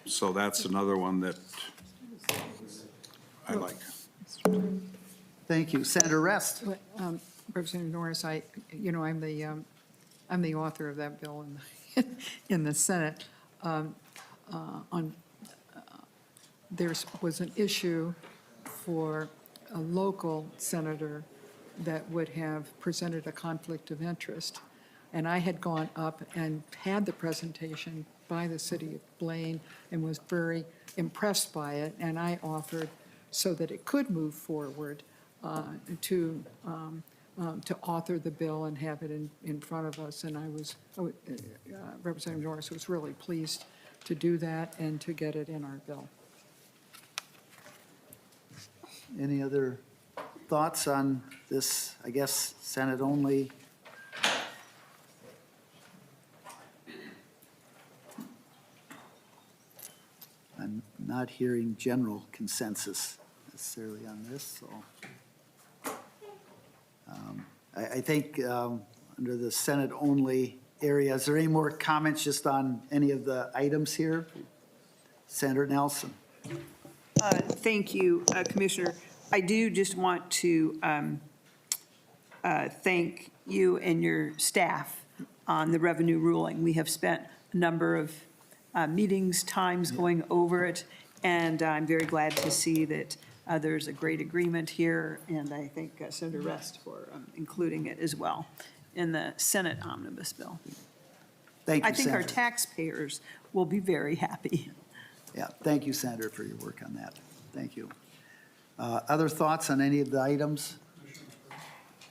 So that's another one that I like. Thank you. Senator Rest. Representative Norris, I'm the author of that bill in the Senate. There was an issue for a local senator that would have presented a conflict of interest. And I had gone up and had the presentation by the city of Blaine and was very impressed by it. And I offered, so that it could move forward, to author the bill and have it in front of us. And Representative Norris was really pleased to do that and to get it in our bill. Any other thoughts on this, I guess, Senate only? I'm not hearing general consensus necessarily on this, so. I think under the Senate only area, is there any more comments just on any of the items here? Senator Nelson. Thank you, Commissioner. I do just want to thank you and your staff on the revenue ruling. We have spent a number of meetings, times going over it, and I'm very glad to see that there's a great agreement here, and I thank Senator Rest for including it as well in the Senate omnibus bill. Thank you, I think our Senator. taxpayers will be very happy. Yeah, thank you, Senator, for your work on that. Thank you. Other thoughts on any of the items?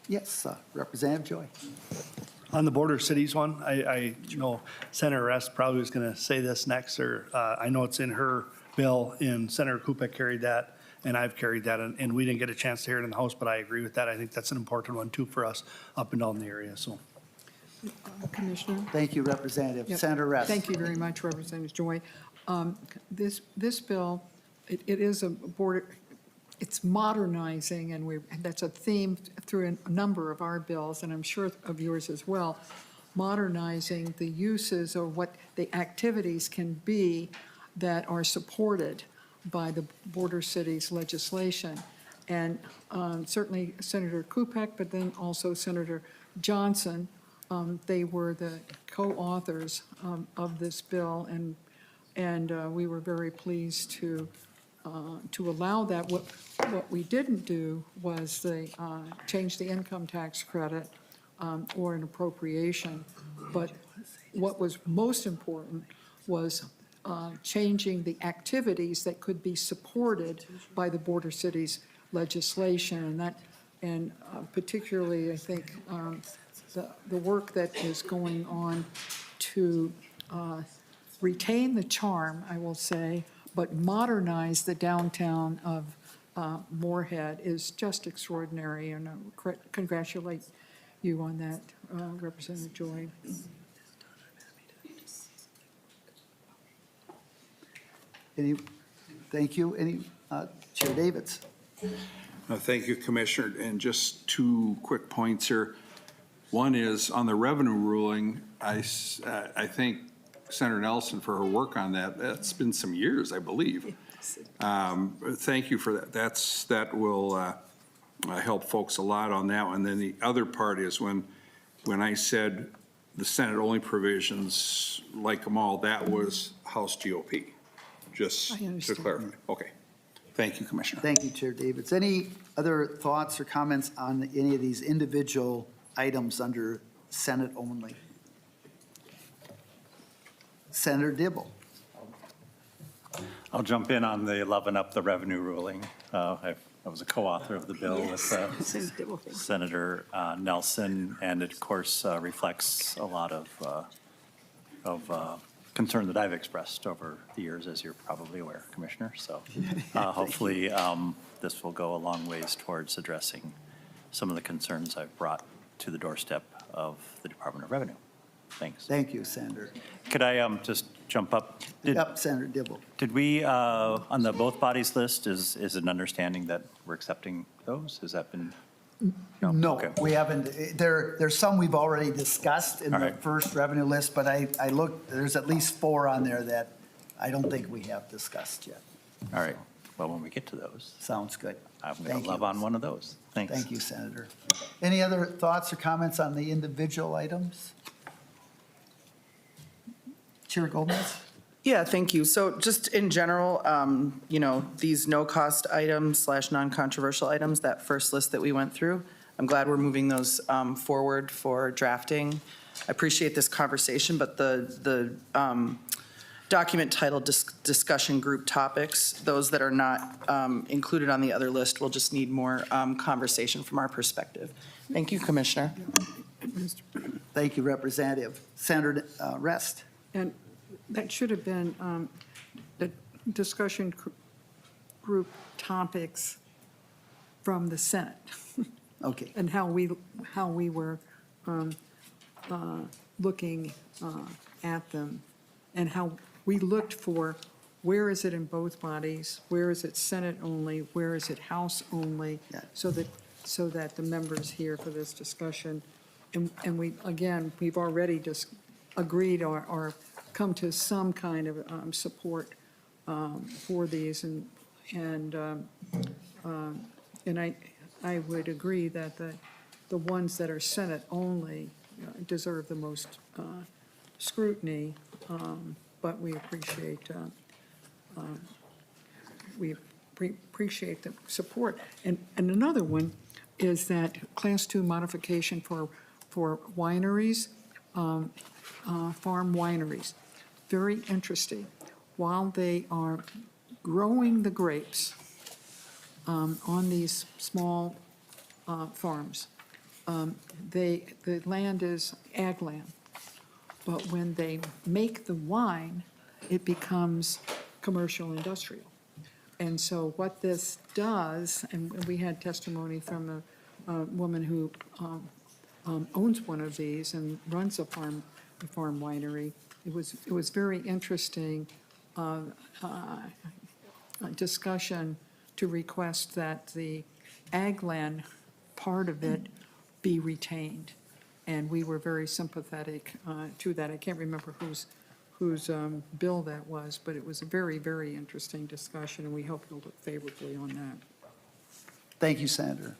Yes, Representative Joy. On the border cities one, I know Senator Rest probably was going to say this next, or I know it's in her bill, and Senator Kupek carried that, and I've carried that, and we didn't get a chance to hear it in the House, but I agree with that. I think that's an important one, too, for us up and down the area, so. Commissioner? Thank you, Representative. Yep. Senator Rest. Thank you very much, Representative Joy. This bill, it is a border, it's modernizing, and that's a theme through a number of our bills, and I'm sure of yours as well, modernizing the uses or what the activities can be that are supported by the border cities legislation. And certainly Senator Kupek, but then also Senator Johnson, they were the co-authors of this bill, and we were very pleased to allow that. What we didn't do was change the income tax credit or an appropriation, but what was most important was changing the activities that could be supported by the border cities legislation, and particularly, I think, the work that is going on to retain the charm, I will say, but modernize the downtown of Moorhead is just extraordinary, and I congratulate you on that, Representative Joy. Thank you. Chair Davids. Thank you, Commissioner. And just two quick points here. One is on the revenue ruling, I thank Senator Nelson for her work on that. That's been some years, I believe. Thank you for that. That will help folks a lot on that one. Then the other part is when I said the Senate-only provisions, like them all, that was House GOP, just to clarify. Okay. Thank you, Commissioner. Thank you, Chair Davids. Any other thoughts or comments on any of these individual items under Senate only? Senator Dibble. I'll jump in on the 11 up the revenue ruling. I've I was a co-author of the bill with Same double thing. Senator Nelson, and it, of course, reflects a lot of concern that I've expressed over the years, as you're probably aware, Commissioner. So hopefully this will go a long ways towards addressing some of the concerns I've brought to the doorstep of the Department of Revenue. Thanks. Thank you, Senator. Could I just jump up? Yep, Senator Dibble. Did we, on the both bodies list, is it an understanding that we're accepting those? Has that been? No, Okay. we haven't. There's some we've already discussed in All the right. first revenue list, but I looked, there's at least 4 on there that I don't think we have discussed yet. All right. Well, when we get to those, Sounds good. I'm going Thank to love you. on one of those. Thanks. Thank you, Senator. Any other thoughts or comments on the individual items? Chair Gomez? Yeah, thank you. So just in general, you know, these no-cost items / non-controversial items, that first list that we went through, I'm glad we're moving those forward for drafting. I appreciate this conversation, but the document titled Discussion Group Topics, those that are not included on the other list will just need more conversation from our perspective. Thank you, Commissioner. Thank you, Representative. Senator Rest? And that should have been the discussion group topics from the Senate Okay. and how we were looking at them and how we looked for where is it in both bodies, where is it Senate only, where is it House only, Yeah. so that the members here for this discussion, and we, again, we've already just agreed or come to some kind of support for these, and I would agree that the ones that are Senate only deserve the most scrutiny, but we appreciate the support. And another one is that Class 2 modification for wineries, farm wineries. Very interesting. While they are growing the grapes on these small farms, the land is ag land. But when they make the wine, it becomes commercial industrial. And so what this does, and we had testimony from a woman who owns one of these and runs a farm winery. It was very interesting discussion to request that the ag land part of it be retained. And we were very sympathetic to that. I can't remember whose bill that was, but it was a very, very interesting discussion, and we hope you'll look favorably on that. Thank you, Senator.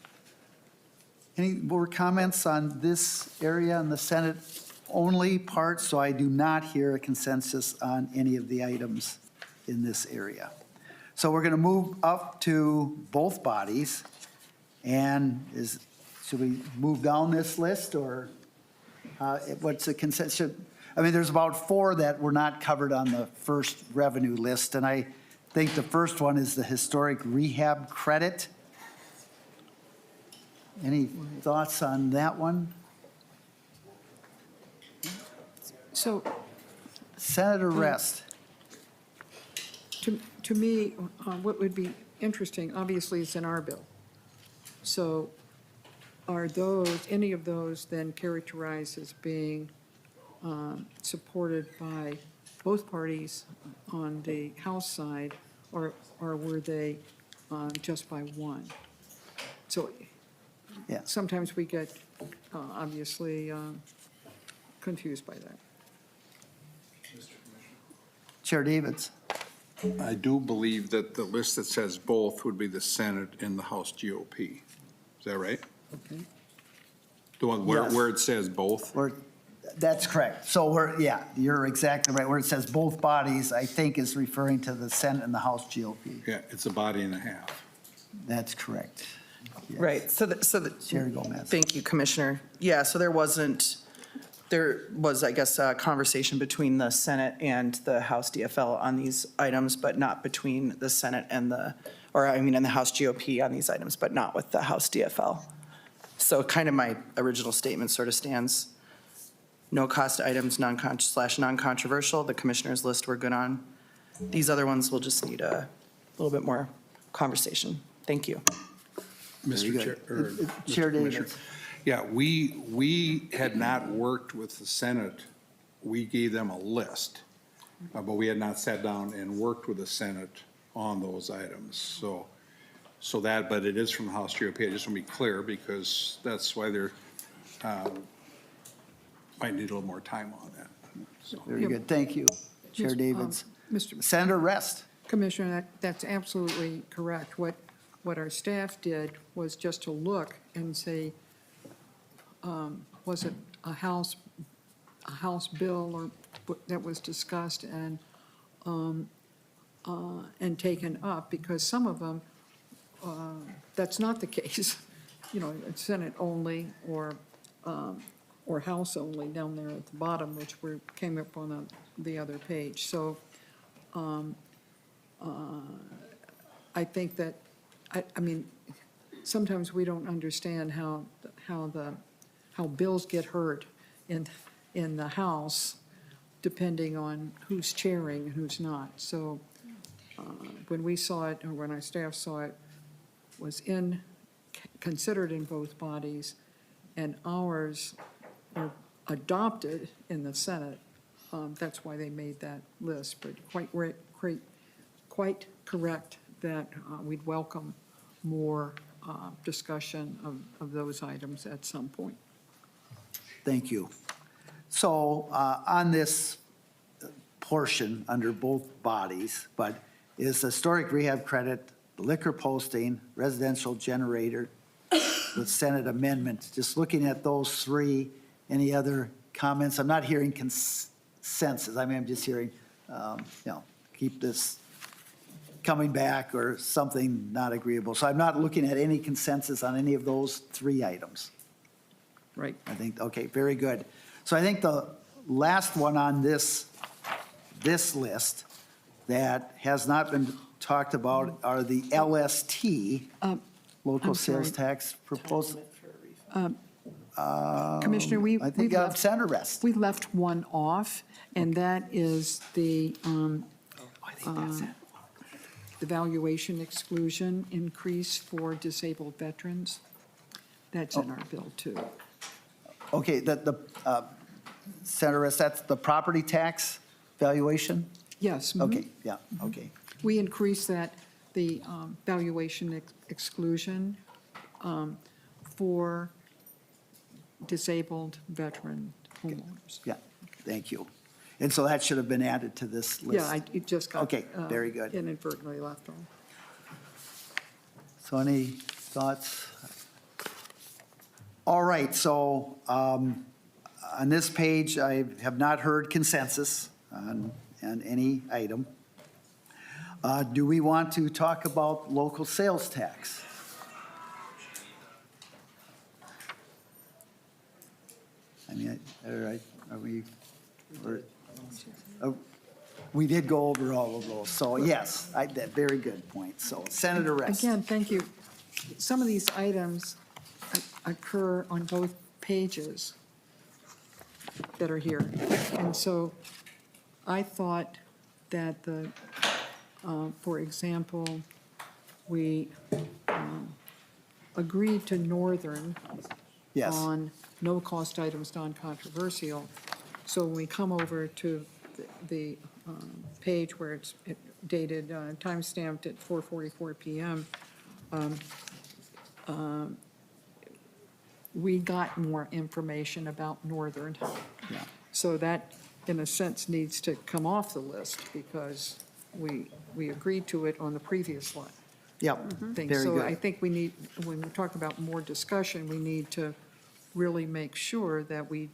Any more comments on this area on the Senate only part? So I do not hear a consensus on any of the items in this area. So we're going to move up to both bodies. And should we move down this list, or what's the consensus? I mean, there's about 4 that were not covered on the first revenue list. And I think the first one is the historic rehab credit. Any thoughts on that one? So Senator Rest. to me, what would be interesting, obviously, it's in our bill. So are any of those then characterized as being supported by both parties on the House side, or were they just by one? So Yeah. sometimes we get, obviously, confused by that. Chair Davids. I do believe that the list that says both would be the Senate and the House GOP. Is that right? Okay. The one Yes. where it says both? That's correct. So you're exactly right. Where it says both bodies, I think is referring to the Senate and the House GOP. Yeah, it's a body and a half. That's correct. Yes. Right, Chair Gomez. Thank you, Commissioner. Yeah, so there wasn't There was, I guess, a conversation between the Senate and the House DFL on these items, but not between the Senate and and the House GOP on these items, but not with the House DFL. So kind of my original statement sort of stands. No cost items, non-controversial. The commissioners list we're good on. These other ones will just need a little bit more conversation. Thank you. Mr. Chair. or Chair Mr. Commissioner. Davids. Yeah, we had not worked with the Senate. We gave them a list, but we had not sat down and worked with the Senate on those items. So that, but it is from the House GOP. I just want to be clear because that's why they're, might need a little more time on that. So. Very good, thank you, Chair Yes, Davids. Mr. Senator Rest. Commissioner, that's absolutely correct. What our staff did was just to look and say, was it a House bill or that was discussed and taken up? Because some of them, that's not the case. You know, it's Senate only or House only down there at the bottom, which came up on the other page. So I think that, I mean, sometimes we don't understand how bills get heard in the House, depending on who's chairing and who's not. So when we saw it, or when our staff saw it, was considered in both bodies, and ours are adopted in the Senate, that's why they made that list. But quite correct that we'd welcome more discussion of those items at some point. Thank you. So on this portion under both bodies, but is historic rehab credit, liquor posting, residential generator, the Senate amendment, just looking at those three, any other comments? I'm not hearing consensus. I mean, I'm just hearing, keep this coming back or something not agreeable. So I'm not looking at any consensus on any of those three items. Right. I think, okay, very good. So I think the last one on this list that has not been talked about are the LST, local I'm sales sorry. tax proposal. Commissioner, I think Senator Rest. we left one off, and that is the the valuation exclusion increase for disabled veterans. That's in our bill, too. Okay, Senator Rest, that's the property tax valuation? Yes. mhm. Okay, yeah, okay. We increased the valuation exclusion for disabled veteran homeowners. Yeah, thank you. And so that should have been added to this list? Yeah, it just got. Okay, very good. Inadvertently left on. So any thoughts? All right, so on this page, I have not heard consensus on any item. Do we want to talk about local sales tax? I mean, all right, we did go over all of those, so yes, very good point. So Senator Rest. Again, thank you. Some of these items occur on both pages that are here. And so I thought that for example, we agreed to Northern Yes. on no-cost items, non-controversial. So when we come over to the page where it's dated, time-stamped at 4:44 PM, we got more information about Northern. Yeah. So that, in a sense, needs to come off the list because we agreed to it on the previous one. Yep, thing. very So good. I think we need, when we talk about more discussion, we need to really make sure that we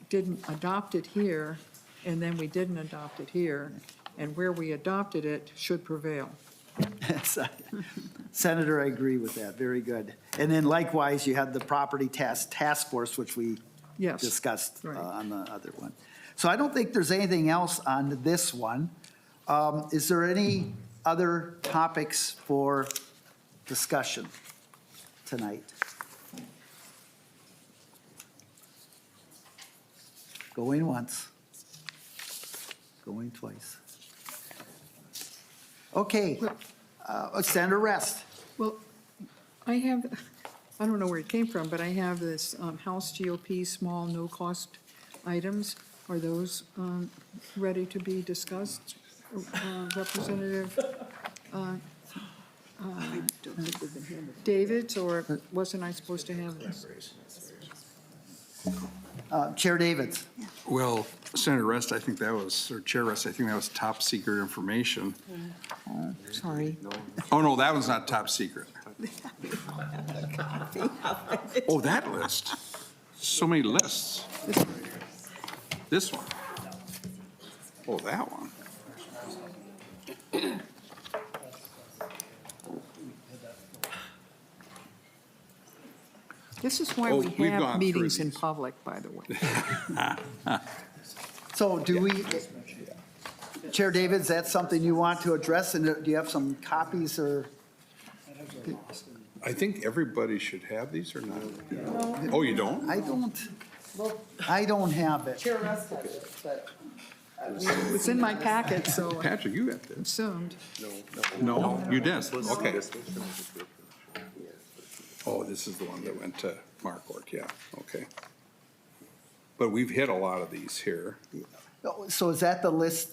didn't adopt it here, and then we didn't adopt it here, and where we adopted it should prevail. Senator, I agree with that, very good. And then likewise, you had the property task force, which we Yes, discussed right. on the other one. So I don't think there's anything else on this one. Is there any other topics for discussion tonight? Going once. Going twice. Okay, Senator Rest. Well, I have, I don't know where it came from, but I have this House GOP small no-cost items. Are those ready to be discussed? Representative Davids, or wasn't I supposed to have this? Chair Davids. Well, Senator Rest, I think that was, or Chair Rest, I think that was top secret information. Sorry. Oh, no, that one's not top secret. Oh, that list. So many lists. This one. Oh, that one. This is why Oh, we we've have gone through meetings in these. public, by the way. So do we, Chair Davids, that's something you want to address, and do you have some copies or? I think everybody should have these or not? Oh, you don't? I don't have it. Chair Russ has it, but. It's in my packet, so I Patrick, you got this. assumed. No, you didn't. Okay. Oh, this is the one that went to Markort, yeah, okay. But we've hit a lot of these here. So is that the list,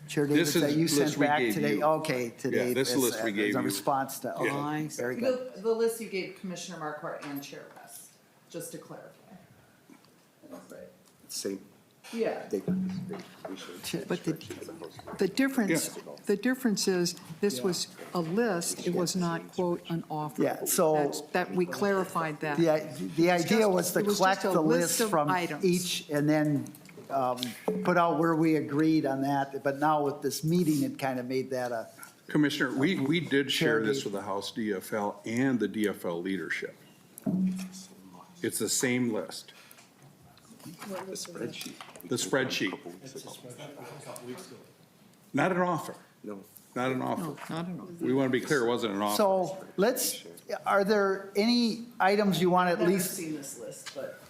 Chair Davids, This is that you the sent list we back gave today? you. Okay, today. Yeah, this is the list we as gave a you. response to, Yeah. okay, very good. The list you gave Commissioner Marquardt and Chair Russ, just to clarify. Same. Yeah. But the difference is, this was a list, it was not, quote, an offer. Yeah, so- That we clarified that. The idea was to It was just collect a the list list of from items. each and then put out where we agreed on that. But now with this meeting, it kind of made that a, Commissioner, we did share this Chair with the House DFL and the DFL leadership. It's the same list. The spreadsheet. The spreadsheet. Not an offer. No. Not an No, offer. not at all. We want to be clear, it wasn't an offer. so are there any items you want I've at never least? seen this list, but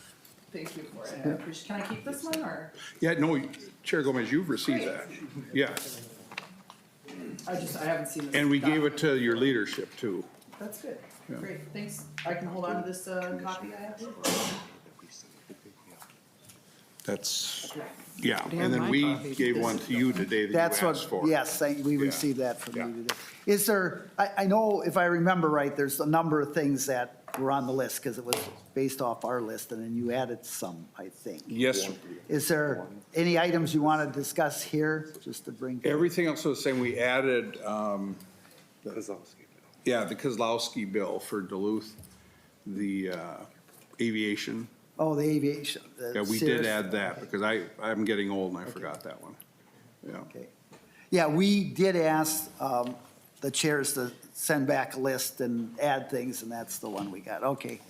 thank you for it. I appreciate, can I keep this one, or? Yeah, no, Chair Gomez, you've received that. Yeah, I haven't seen this. and we gave it to your leadership too. That's good. Yeah. Great, thanks. I can hold on to this copy I have. That's, yeah, have and then my we copy. gave one to you today that That's you what, asked for. yes, we Yeah. received that from Yeah. you today. Is there, I know if I remember right, there's a number of things that were on the list because it was based off our list and then you added some, I think. Yes, Is there any items you want to discuss here, just to bring? everything else was the same. We added, The Kozlowski. yeah, the Kozlowski bill for Duluth, the aviation. Oh, the aviation. the Yeah, we did Sears. add that because I'm getting old and I forgot that one. Yeah. Okay. Yeah, we did ask the chairs to send back a list and add things, and that's the one we got. Okay.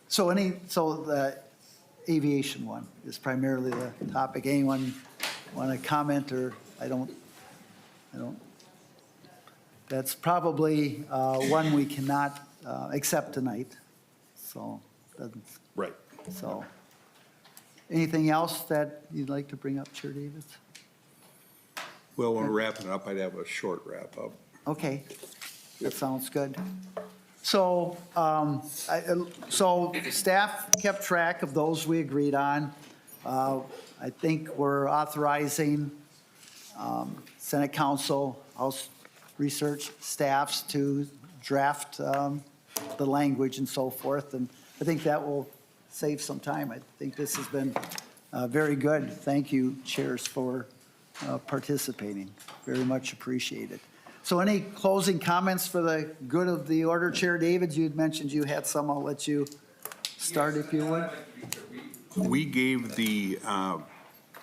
So the aviation one is primarily the topic. Anyone want to comment, or I don't, that's probably one we cannot accept tonight, so, doesn't. Right. So, anything else that you'd like to bring up, Chair Davis? Well, when we're wrapping up, I'd have a short wrap up. Okay, that sounds good. So, so staff kept track of those we agreed on. I think we're authorizing Senate Council, House Research staffs to draft the language and so forth, and I think that will save some time. I think this has been very good. Thank you, chairs, for participating. Very much appreciated. So any closing comments for the good of the order? Chair Davids, you had mentioned you had some. I'll let you start if you would. We gave the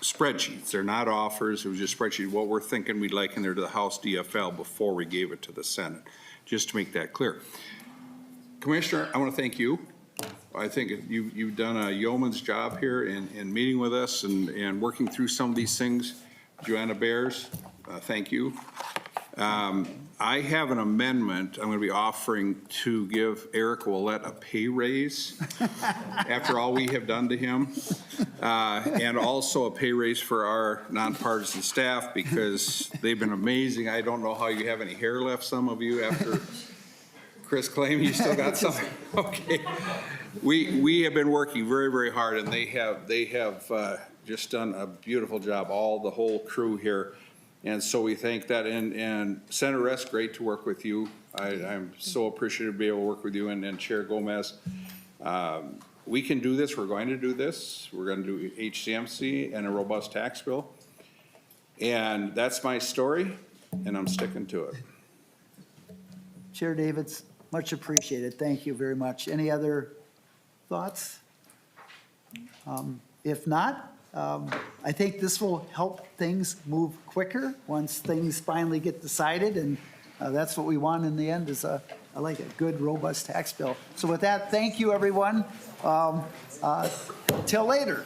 spreadsheets. They're not offers. It was just spreadsheet, what we're thinking we'd like in there to the House DFL before we gave it to the Senate, just to make that clear. Commissioner, I want to thank you I think you've done a yeoman's job here in meeting with us and working through some of these things. Joanna Bears, thank you. I have an amendment I'm going to be offering to give Eric Willett a pay raise after all we have done to him, and also a pay raise for our nonpartisan staff because they've been amazing. I don't know how you have any hair left, some of you, after Chris claimed you still got some. Okay. We have been working very, very hard, and they have just done a beautiful job, the whole crew here. And so we thank that. And Senator Rest, great to work with you. I'm so appreciative to be able to work with you and Chair Gomez. We can do this. We're going to do this. We're going to do HCMC and a robust tax bill. And that's my story, and I'm sticking to it. Chair Davids, much appreciated. Thank you very much. Any other thoughts? If not, I think this will help things move quicker once things finally get decided, and that's what we want in the end is I like a good, robust tax bill. So with that, thank you, everyone. Till later.